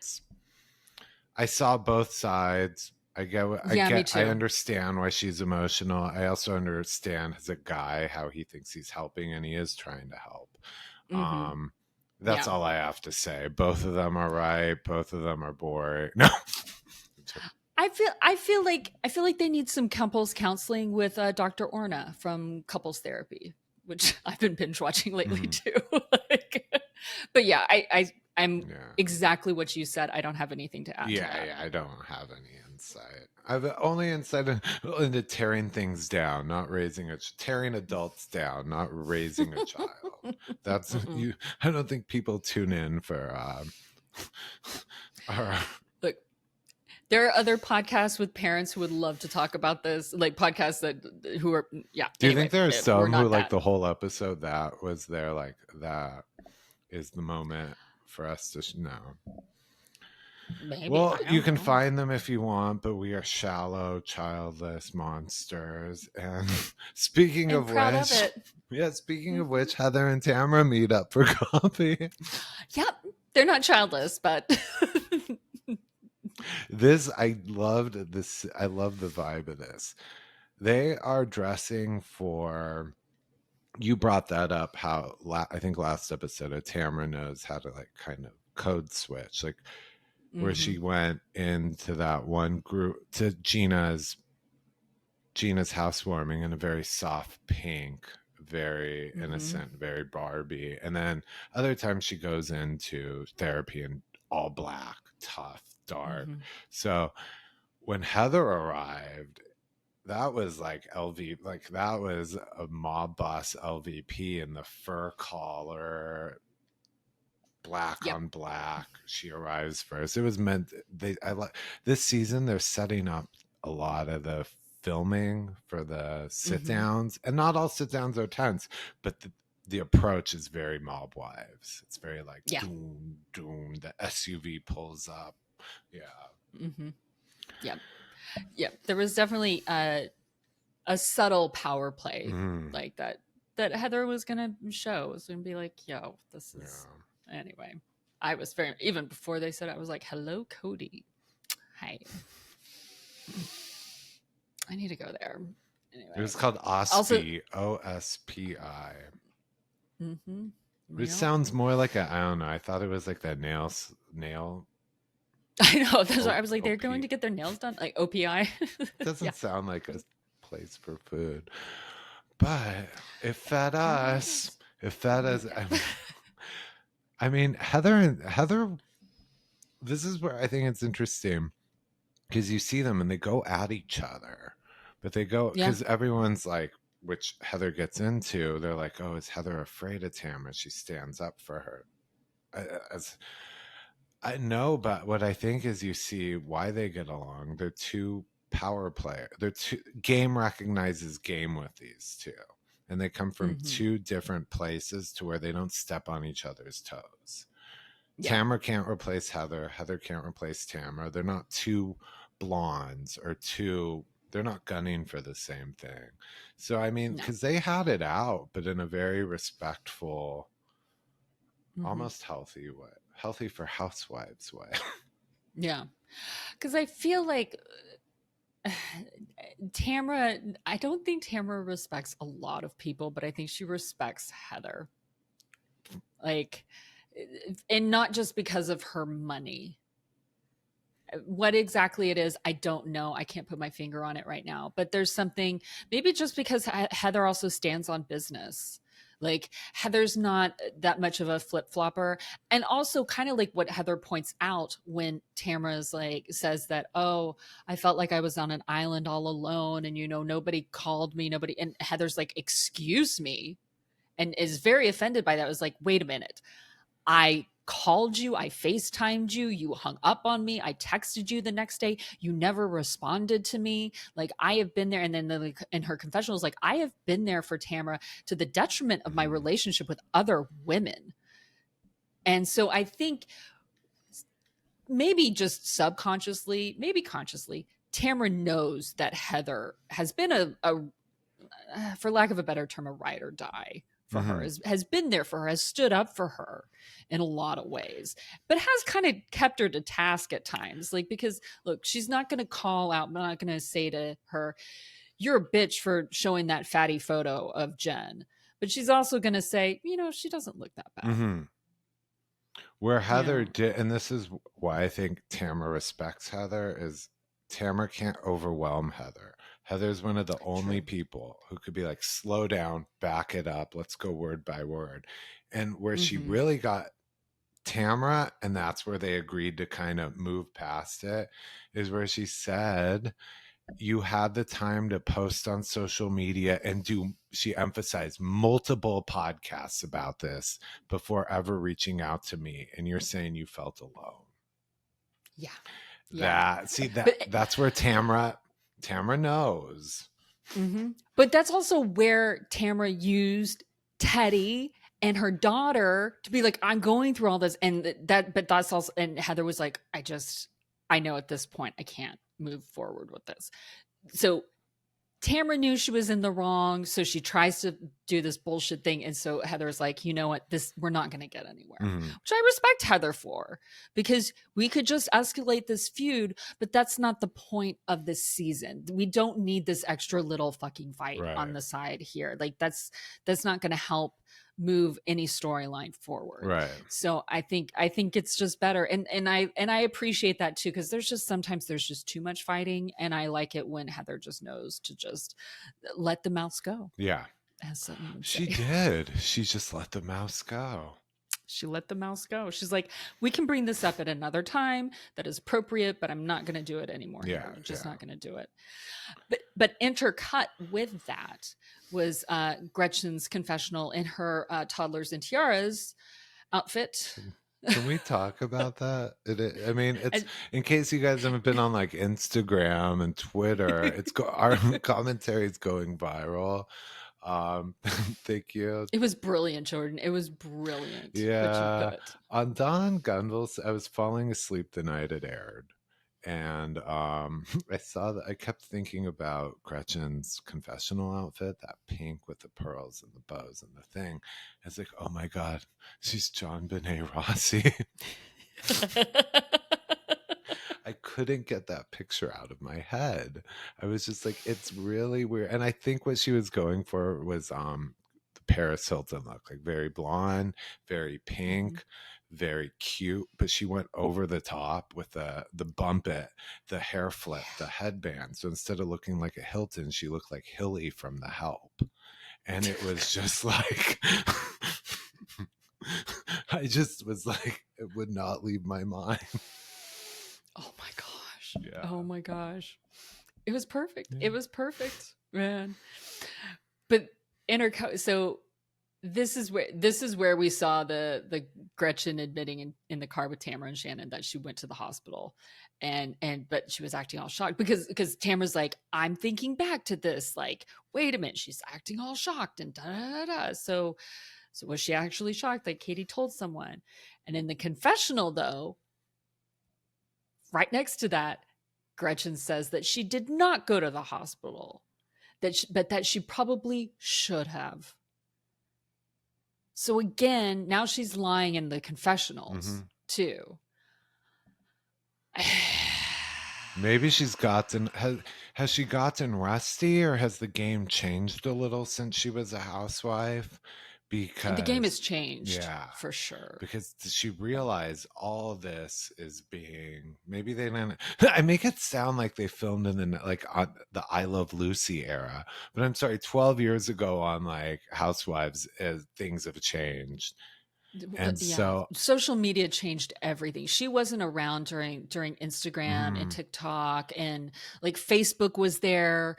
A: I saw both sides. I understand why she's emotional. I also understand as a guy how he thinks he's helping, and he is trying to help. That's all I have to say. Both of them are right. Both of them are boring. No.
B: I feel like they need some couples counseling with Dr. Orna from Couples Therapy, which I've been binge watching lately too. But yeah, I'm exactly what you said. I don't have anything to add to that.
A: Yeah, I don't have any insight. I've only insight into tearing things down, not tearing adults down, not raising a child. That's you. I don't think people tune in for
B: Look, there are other podcasts with parents who would love to talk about this, like podcasts who are
A: Do you think there are some who like the whole episode that was there, like that is the moment for us to know?
B: Maybe.
A: Well, you can find them if you want, but we are shallow, childless monsters. And speaking of which, Heather and Tamara meet up for coffee.
B: Yep, they're not childless, but
A: I love the vibe of this. they are dressing for. You brought that up. How I think last episode of Tamara knows how to like kind of code switch, like where she went into that one group to Gina's housewarming in a very soft pink, very innocent, very Barbie. And then other times she goes into therapy in all black, tough, dark. So when Heather arrived, that was like LV, like that was a mob boss LVP in the fur collar, black on black. She arrives first. It was meant I like this season. They're setting up a lot of the filming for the sit downs, and not all sit downs are tense, but the approach is very Mob Wives. It's very like doom doom. The SUV pulls up.
B: There was definitely a subtle power play like that Heather was gonna show. It was gonna be like, yo, this is anyway. I was very, even before they said it, I was like, hello, Cody. Hi. I need to go there. Anyway.
A: It was called OSPI, OSPI. Which sounds more like I don't know. I thought it was like that nail.
B: I know. That's why I was like, they're going to get their nails done, like OPI.
A: Doesn't sound like a place for food, but it fed us. It fed us. I mean, Heather. This is where I think it's interesting because you see them and they go at each other, but they go because everyone's like, which Heather gets into. They're like, oh, is Heather afraid of Tamara? She stands up for her. As I know, but what I think is you see why they get along. They're two power players. Game recognizes game with these two. And they come from two different places to where they don't step on each other's toes. Tamara can't replace Heather. Heather can't replace Tamara. They're not two blondes or they're not gunning for the same thing. So, I mean, because they had it out, but in a very respectful, almost healthy way. Healthy for Housewives way.
B: Yeah. Because I feel like Tamara, I don't think Tamara respects a lot of people, but I think she respects Heather. Like, and not just because of her money. What exactly it is, I don't know. I can't put my finger on it right now, but there's something, maybe just because Heather also stands on business. Like Heather's not that much of a flip-flopper. And also kind of like what Heather points out when Tamara's like says that, oh, I felt like I was on an island all alone and, you know, nobody called me, nobody. And Heather's like, excuse me, and is very offended by that. It was like, wait a minute. I called you, I FaceTimed you, you hung up on me, I texted you the next day, you never responded to me. Like I have been there. And then in her confessional was like, I have been there for Tamara to the detriment of my relationship with other women. And so I think maybe just subconsciously, maybe consciously, Tamara knows that Heather has been a for lack of a better term, a ride or die for her, has been there for her, has stood up for her in a lot of ways, but has kind of kept her to task at times. Like, because look, she's not going to call out, I'm not going to say to her, you're a bitch for showing that fatty photo of Jen. But she's also going to say, you know, she doesn't look that bad.
A: Where Heather did, and this is why I think Tamara respects Heather, is Tamara can't overwhelm Heather. Heather's one of the only people who could be like, slow down, back it up, let's go word by word. And where she really got Tamara, and that's where they agreed to kind of move past it, is where she said, you had the time to post on social media and she emphasized multiple podcasts about this before ever reaching out to me. And you're saying you felt alone. That's where Tamara knows.
B: But that's also where Tamara used Teddy and her daughter to be like, I'm going through all this. And that's also, and Heather was like, I know at this point I can't move forward with this. So Tamra knew she was in the wrong, so she tries to do this bullshit thing. And so Heather's like, you know what, we're not going to get anywhere, which I respect Heather for, because we could just escalate this feud, but that's not the point of this season. We don't need this extra little fucking fight on the side here. Like that's not going to help move any storyline forward.
A: Right.
B: So I think it's just better. And I appreciate that too, because sometimes there's just too much fighting. And I like it when Heather just knows to just let the mouse go.
A: Yeah. She did. She just let the mouse go.
B: She let the mouse go. She's like, we can bring this up at another time that is appropriate, but I'm not going to do it anymore.
A: Yeah,
B: I'm just not going to do it. But intercut with that was Gretchen's confessional in her toddlers and tiaras outfit.
A: Can we talk about that? I mean, it's in case you guys haven't been on like Instagram and Twitter, our commentary is going viral. Thank you.
B: It was brilliant, Jordan. It was brilliant.
A: Yeah. On Don Gunval's, I was falling asleep the night it aired. And I saw that. I kept thinking about Gretchen's confessional outfit, that pink with the pearls and the bows and the thing. I was like, oh my God, she's John Benet Rossi. I couldn't get that picture out of my head. I was just like, it's really weird. And I think what she was going for was the Paris Hilton look, like very blonde, very pink, very cute. But she went over the top with the bump it, the hair flip, the headband. So instead of looking like a Hilton, she looked like Hilly from The Help. And it was just like, I just was like, it would not leave my mind.
B: Oh my gosh.
A: Yeah.
B: Oh my gosh. It was perfect.
A: Yeah.
B: It was perfect, man. But so this is where we saw the Gretchen admitting in the car with Tamara and Shannon that she went to the hospital but she was acting all shocked because Tamara's like, I'm thinking back to this, like, wait a minute, she's acting all shocked and da da da. So was she actually shocked? Like Katie told someone. And in the confessional though, right next to that, Gretchen says that she did not go to the hospital, but that she probably should have. So again, now she's lying in the confessionals too.
A: Maybe she's gotten, has she gotten rusty, or has the game changed a little since she was a housewife? Because
B: the game has changed, for sure.
A: Because she realized all this is being, maybe they didn't. I make it sound like they filmed in the I Love Lucy era, but I'm sorry, 12 years ago on like Housewives, things have changed. And so
B: social media changed everything. She wasn't around during Instagram and TikTok, and like Facebook was there.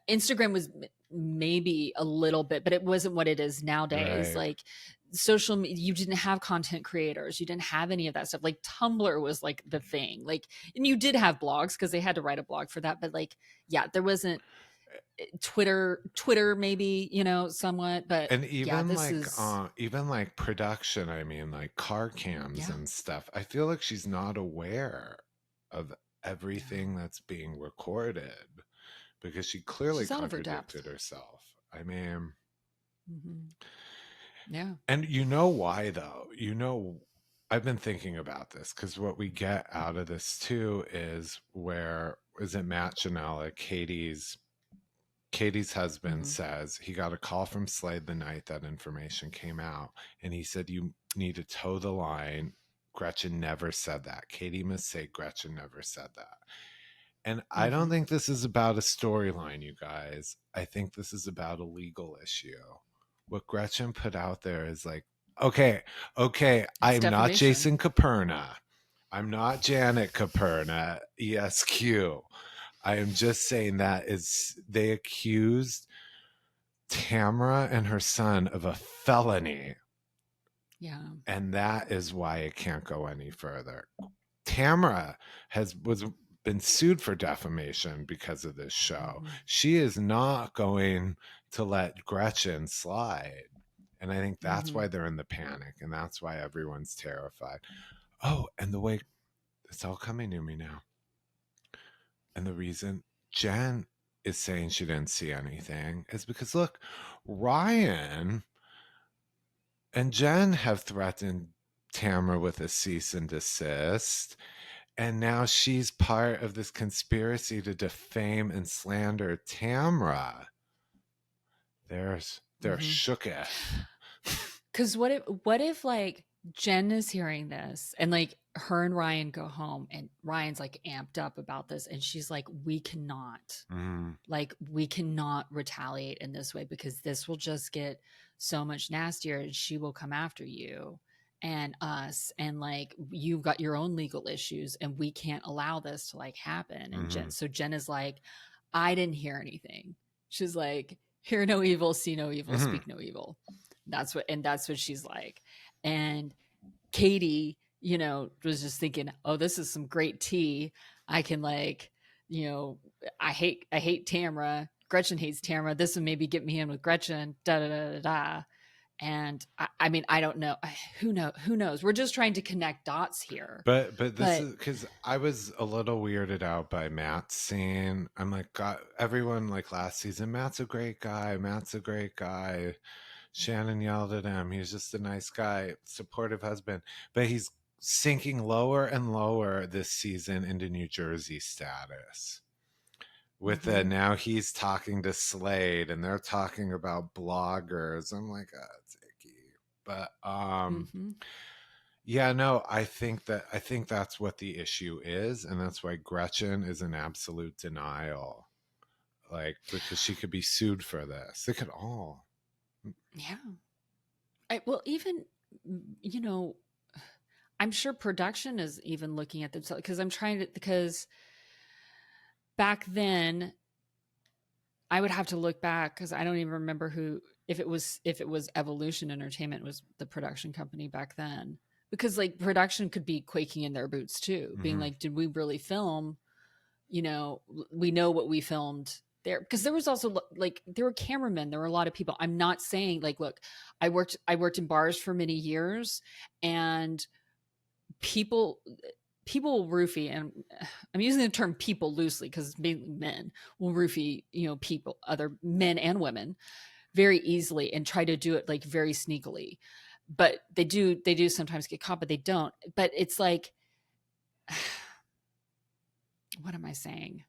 B: Instagram was maybe a little bit, but it wasn't what it is nowadays.
A: Right.
B: Like social media, you didn't have content creators, you didn't have any of that stuff. Like Tumblr was like the thing, like, and you did have blogs because they had to write a blog for that, but like, yeah, there wasn't Twitter maybe, somewhat, but
A: and even even like production, I mean, like car cams and stuff, I feel like she's not aware of everything that's being recorded, because she clearly contradicted herself. I mean,
B: yeah.
A: And you know why though? I've been thinking about this, because what we get out of this too is Matt Ginella, Katie's husband, says he got a call from Slade the night that information came out, and he said, you need to toe the line. Gretchen never said that. Katie must say Gretchen never said that. And I don't think this is about a storyline, you guys. I think this is about a legal issue. What Gretchen put out there is like, okay, I'm not Jason Caperna. I'm not Janet Caperna, ESQ. I am just saying they accused Tamara and her son of a felony.
B: Yeah.
A: And that is why it can't go any further. Tamara was been sued for defamation because of this show. She is not going to let Gretchen slide. And I think that's why they're in the panic, and that's why everyone's terrified. Oh, and the way it's all coming to me now. And the reason Jen is saying she didn't see anything is because, look, Ryan and Jen have threatened Tamara with a cease and desist. And now she's part of this conspiracy to defame and slander Tamra. They're shooketh.
B: Because what if like Jen is hearing this and like her and Ryan go home and Ryan's like amped up about this and she's like, we cannot retaliate in this way because this will just get so much nastier and she will come after you and us and like you've got your own legal issues and we can't allow this to like happen. And Jen is like, I didn't hear anything. She's like, hear no evil, see no evil, speak no evil. That's what she's like. And Katie, you know, was just thinking, oh, this is some great tea. I can like, you know, I hate Tamra. Gretchen hates Tamra. This would maybe get me in with Gretchen. Da da da da da. And I mean, I don't know. Who knows? We're just trying to connect dots here.
A: But this is because I was a little weirded out by Matt's scene. I'm like, God, everyone like last season, Matt's a great guy. Matt's a great guy. Shannon yelled at him. He's just a nice guy, supportive husband. But he's sinking lower and lower this season into New Jersey status. With now he's talking to Slade and they're talking about bloggers. I'm like, oh, it's icky. But yeah, no, I think that's what the issue is, and that's why Gretchen is in absolute denial. Like, because she could be sued for this. They could all.
B: Yeah. Well, even, you know, I'm sure production is even looking at themselves because back then I would have to look back because I don't even remember if it was Evolution Entertainment was the production company back then, because like production could be quaking in their boots too, being like, did we really film? You know, we know what we filmed there, because there was also like there were cameramen, there were a lot of people. I'm not saying like, look, I worked in bars for many years, and people roofie, and I'm using the term people loosely because mainly men will roofie, you know, people, other men and women very easily and try to do it like very sneakily. But they do sometimes get caught, but they don't. But it's like, what am I saying?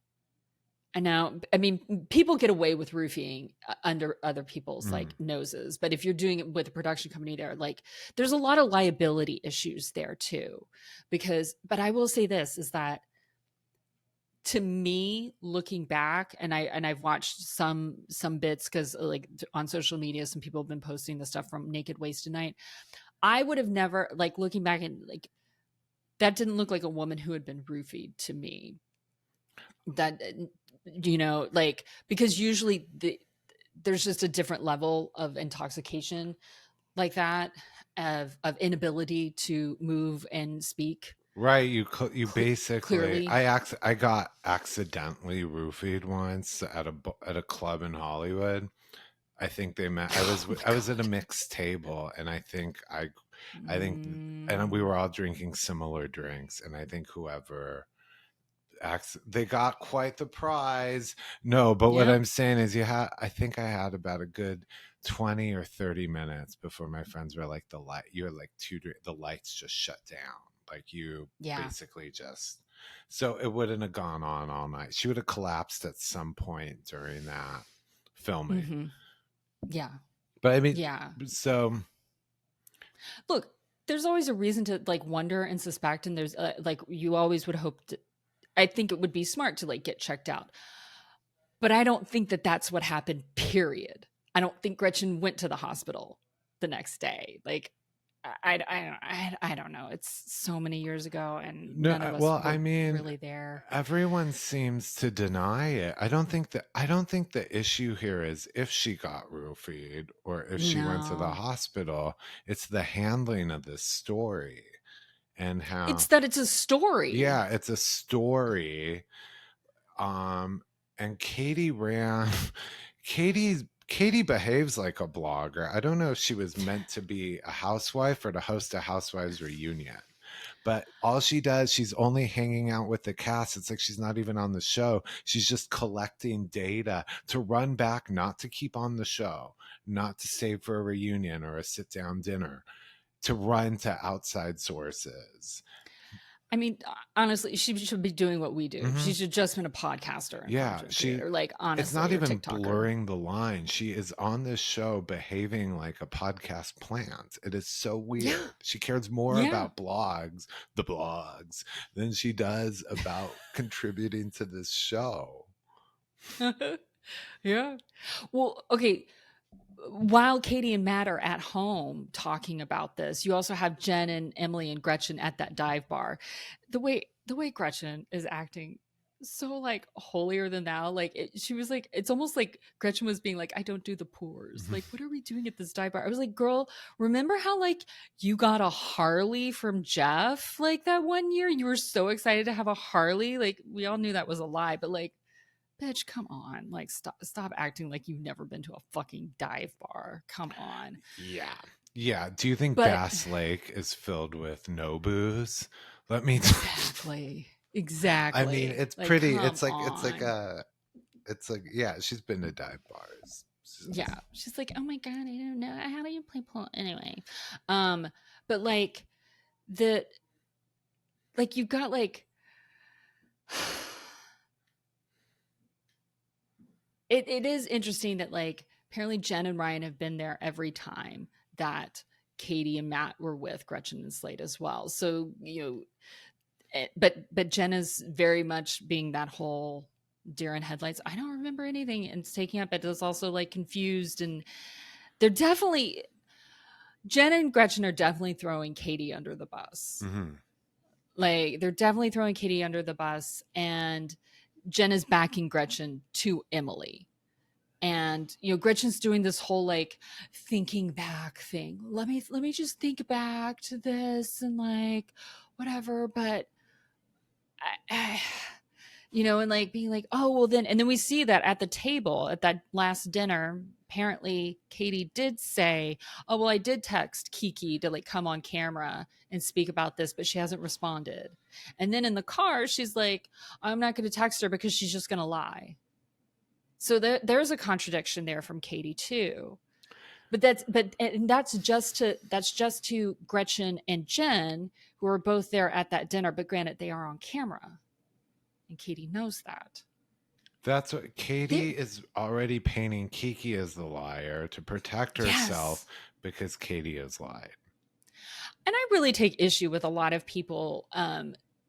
B: And now, I mean, people get away with roofing under other people's like noses, but if you're doing it with a production company, there, like, there's a lot of liability issues there too. But I will say this is that, to me, looking back, and I've watched some bits because like on social media, some people have been posting the stuff from Naked Waste Tonight. I would have never, like, looking back and like, that didn't look like a woman who had been roofied to me. That, you know, like, because usually there's just a different level of intoxication like that, of inability to move and speak.
A: Right, you basically
B: clearly.
A: I got accidentally roofied once at a club in Hollywood. I think they met. I was at a mixed table, and I think and we were all drinking similar drinks, and I think whoever they got quite the prize. No, but what I'm saying is I think I had about a good 20 or 30 minutes before my friends were like, the lights just shut down. Like, you basically just, so it wouldn't have gone on all night. She would have collapsed at some point during that filming.
B: Yeah.
A: But I mean, so
B: look, there's always a reason to like wonder and suspect. And there's like, you always would hope to, I think it would be smart to like get checked out, but I don't think that that's what happened, period. I don't think Gretchen went to the hospital the next day. Like, I don't know. It's so many years ago, and none of us were really there.
A: Everyone seems to deny it. I don't think the issue here is if she got roofied or if she went to the hospital. It's the handling of this story. And how
B: it's a story.
A: Yeah, it's a story. And Katie behaves like a blogger. I don't know if she was meant to be a housewife or to host a Housewives reunion, But all she does, she's only hanging out with the cast. It's like she's not even on the show. She's just collecting data to run back, not to keep on the show, not to save for a reunion or a sit-down dinner, to run to outside sources.
B: I mean, honestly, she should be doing what we do.
A: Mm-hmm.
B: She should just been a podcaster.
A: Yeah,
B: or like honestly,
A: it's not even
B: TikToker.
A: blurring the line. She is on this show behaving like a podcast plant. It is so weird. Yeah. She cares more about the blogs, than she does about contributing to this show.
B: Yeah. Well, okay. While Katie and Matt are at home talking about this, you also have Jen and Emily and Gretchen at that dive bar. The way Gretchen is acting, so like holier than thou. Like she was like, it's almost like Gretchen was being like, I don't do the pours. Like, what are we doing at this dive bar? I was like, girl, remember how like you got a Harley from Jeff like that one year? You were so excited to have a Harley. Like we all knew that was a lie, but like, bitch, come on. Like, stop acting like you've never been to a fucking dive bar. Come on.
A: Yeah. Yeah. Do you think Bass Lake is filled with no booze? Let me
B: Exactly.
A: I mean, it's like, pretty. It's like, yeah, she's been to dive bars.
B: Yeah. She's like, oh my God, I don't know. How do you play pool? Anyway. But like you've got like, It is interesting that like apparently Jen and Ryan have been there every time that Katie and Matt were with Gretchen and Slade as well. So, you know, but Jen is very much being that whole deer in headlights. I don't remember anything, and it's taking up. It is also like confused, and they're definitely Jen and Gretchen are definitely throwing Katie under the bus.
A: Mm-hmm.
B: Like they're definitely throwing Katie under the bus, and Jen is backing Gretchen to Emily. And, you know, Gretchen's doing this whole like thinking back thing. Let me just think back to this and like whatever. But, I, you know, and like being like, oh, well then. And then we see that at the table at that last dinner, apparently Katie did say, oh, well, I did text Kiki to like come on camera and speak about this, but she hasn't responded. And then in the car, she's like, I'm not going to text her because she's just going to lie. So there's a contradiction there from Katie too. But that's just to Gretchen and Jen, who are both there at that dinner. But granted, they are on camera. And Katie knows that.
A: That's what Katie is already painting Kiki as the liar to protect herself because Katie has lied.
B: And I really take issue with a lot of people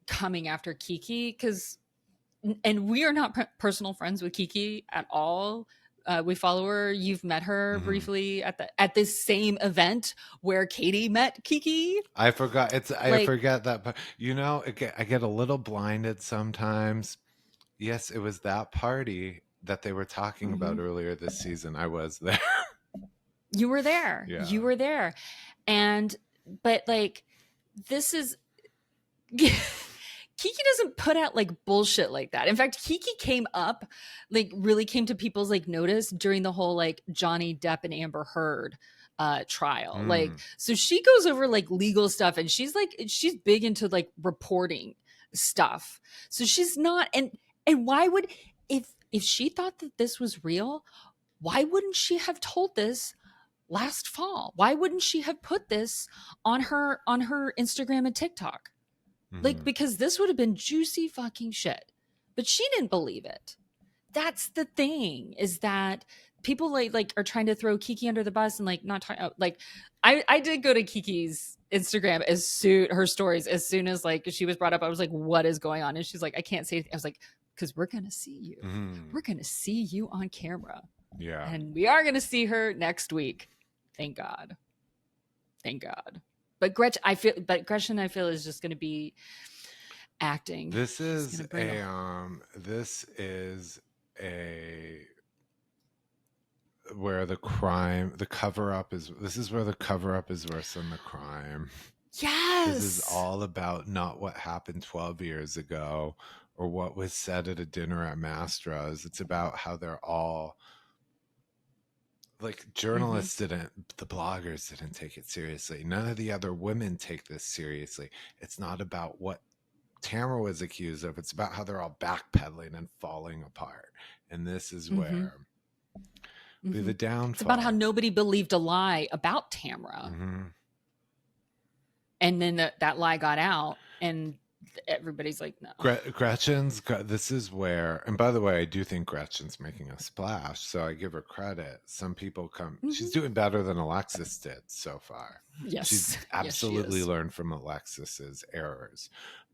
B: coming after Kiki and we are not personal friends with Kiki at all. We follow her. You've met her briefly at this same event where Katie met Kiki.
A: I forgot. I forget that. But you know, I get a little blinded sometimes. Yes, it was that party that they were talking about earlier this season. I was there.
B: You were there.
A: Yeah.
B: You were there. But like, this is... Kiki doesn't put out like bullshit like that. In fact, Kiki really came to people's like notice during the whole like Johnny Depp and Amber Heard trial. Like, so she goes over like legal stuff, and she's big into like reporting stuff. So she's not, and why would, if she thought that this was real, why wouldn't she have told this last fall? Why wouldn't she have put this on her Instagram and TikTok? Like, because this would have been juicy fucking shit. But she didn't believe it. That's the thing, is that people like are trying to throw Kiki under the bus and like not talk. Like, I did go to Kiki's Instagram her stories as soon as like she was brought up. I was like, what is going on? And she's like, I can't say anything. I was like, because we're gonna see you. We're gonna see you on camera.
A: Yeah.
B: And we are gonna see her next week. Thank God. Thank God. But Gretchen, I feel is just going to be acting.
A: This is where the cover up is worse than the crime.
B: Yes.
A: This is all about not what happened 12 years ago or what was said at a dinner at Mastro's. It's about how they're all like journalists didn't, the bloggers didn't take it seriously. None of the other women take this seriously. It's not about what Tamara was accused of. It's about how they're all backpedaling and falling apart. And this is where the downfall.
B: It's about how nobody believed a lie about Tamara. And then that lie got out, and everybody's like, no.
A: This is where, and by the way, I do think Gretchen's making a splash, so I give her credit. Some people she's doing better than Alexis did so far.
B: Yes.
A: She's absolutely learned from Alexis's errors.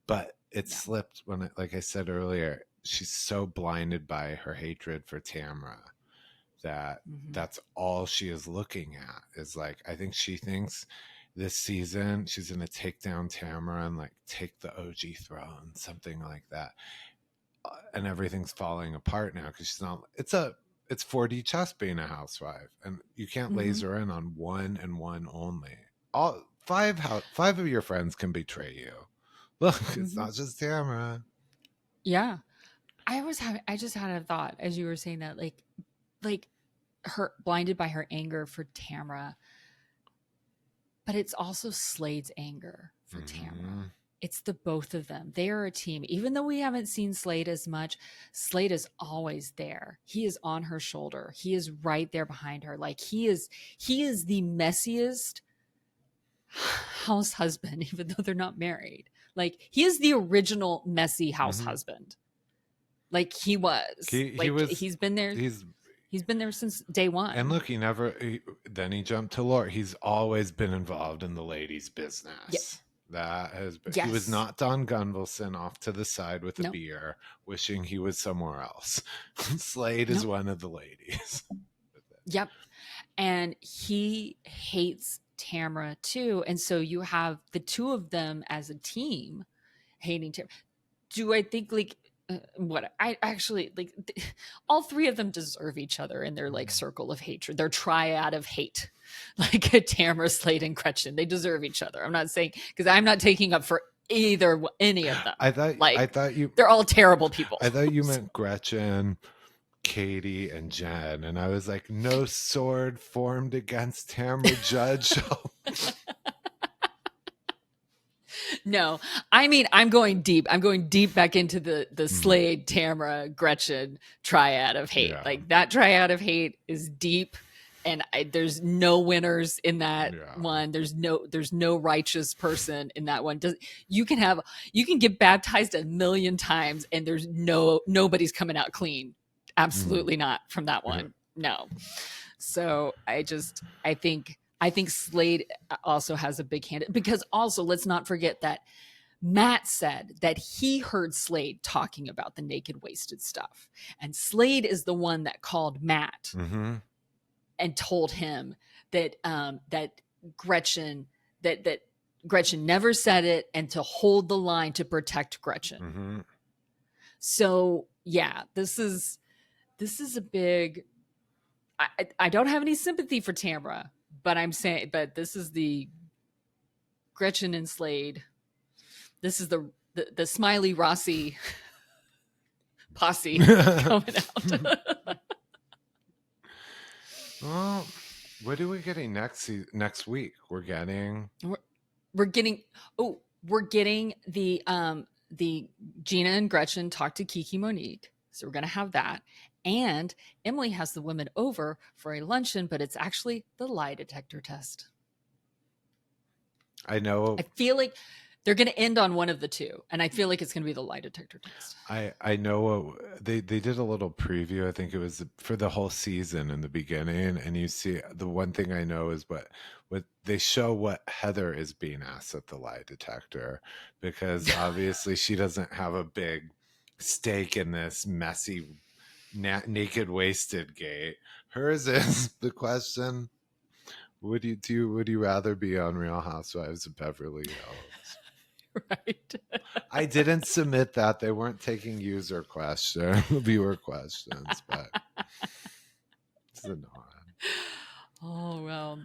A: But it slipped when, like I said earlier, she's so blinded by her hatred for Tamara that that's all she is looking at. Is like, I think she thinks this season she's going to take down Tamara and like take the OG throne, something like that. And everything's falling apart now because she's not, it's 4D chess being a housewife, and you can't laser in on one and one only. All five of your friends can betray you. Look, it's not just Tamara.
B: Yeah. I just had a thought as you were saying that, like her blinded by her anger for Tamara, but it's also Slade's anger for Tamara. It's the both of them. They are a team. Even though we haven't seen Slade as much, Slade is always there. He is on her shoulder. He is right there behind her. Like he is the messiest house husband, even though they're not married. Like he is the original messy house husband. Like he was. He's been there. He's been there since day one.
A: And look, then he jumped to Laura. He's always been involved in the ladies' business.
B: Yeah.
A: That has been. He was not Don Gunvalson off to the side with a beer, wishing he was somewhere else. Slade is one of the ladies.
B: Yep. And he hates Tamara too. And so you have the two of them as a team hating Tamara. Do I think what I actually like all three of them deserve each other in their like circle of hatred, their triad of hate, like Tamara, Slade, and Gretchen. They deserve each other. I'm not saying, because I'm not taking up for any of them. I thought they're all terrible people.
A: I thought you meant Gretchen, Katie, and Jen, and I was like, no sword formed against Tamra Judge.
B: No, I mean, I'm going deep. I'm going deep back into the Slade, Tamara, Gretchen triad of hate. Yeah. Like that triad of hate is deep, and there's no winners in that one. There's no righteous person in that one. You can get baptized 1,000,000 times, and there's nobody's coming out clean. Absolutely not from that one. No. So I think Slade also has a big hand, because also let's not forget that Matt said that he heard Slade talking about the naked wasted stuff. And Slade is the one that called Matt and told him that Gretchen never said it, and to hold the line to protect Gretchen. So yeah, this is a big, I don't have any sympathy for Tamara. But this is the Gretchen and Slade. This is the Smiley Rossi posse coming out.
A: Well, what are we getting next week? We're getting
B: the Gina and Gretchen talk to Kiki Monique. So we're going to have that. And Emily has the women over for a luncheon, but it's actually the lie detector test.
A: I know.
B: I feel like they're going to end on one of the two, and I feel like it's going to be the lie detector test.
A: I know they did a little preview. I think it was for the whole season in the beginning, and you see the one thing I know is what they show what Heather is being asked at the lie detector, because obviously she doesn't have a big stake in this messy naked wasted gate. Hers is the question: would you rather be on Real Housewives of Beverly Hills?
B: Right.
A: I didn't submit that. They weren't taking viewer questions, but it's annoying.
B: Oh well.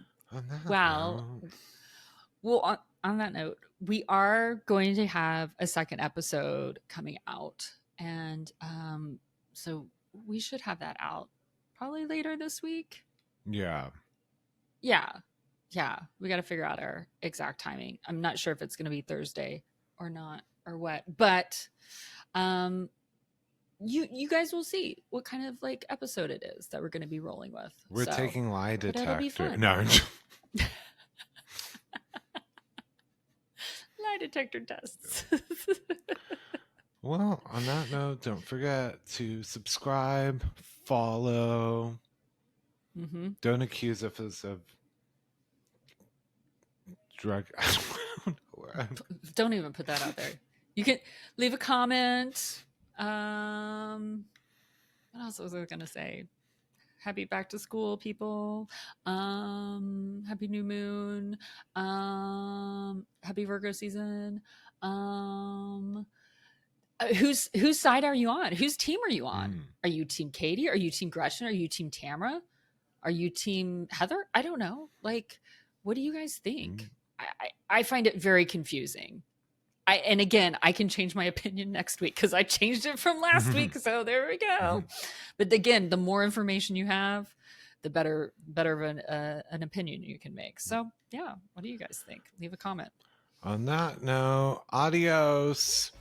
B: Well, on that note, we are going to have a second episode coming out, and so we should have that out probably later this week.
A: Yeah.
B: Yeah. We got to figure out our exact timing. I'm not sure if it's going to be Thursday or not or what, but you guys will see what kind of like episode it is that we're going to be rolling with.
A: We're taking lie detector. No.
B: Lie detector tests.
A: Well, on that note, don't forget to subscribe, follow.
B: Mm-hmm.
A: Don't accuse us of drug.
B: Don't even put that out there. You can leave a comment. What else was I going to say? Happy back to school, people. Happy new moon. Happy Virgo season. Whose side are you on? Whose team are you on? Are you team Katie? Are you team Gretchen? Are you team Tamara? Are you team Heather? I don't know. Like, what do you guys think? I find it very confusing. And again, I can change my opinion next week because I changed it from last week. So there we go. But again, the more information you have, the better of an opinion you can make. So yeah, what do you guys think? Leave a comment.
A: On that note, adios.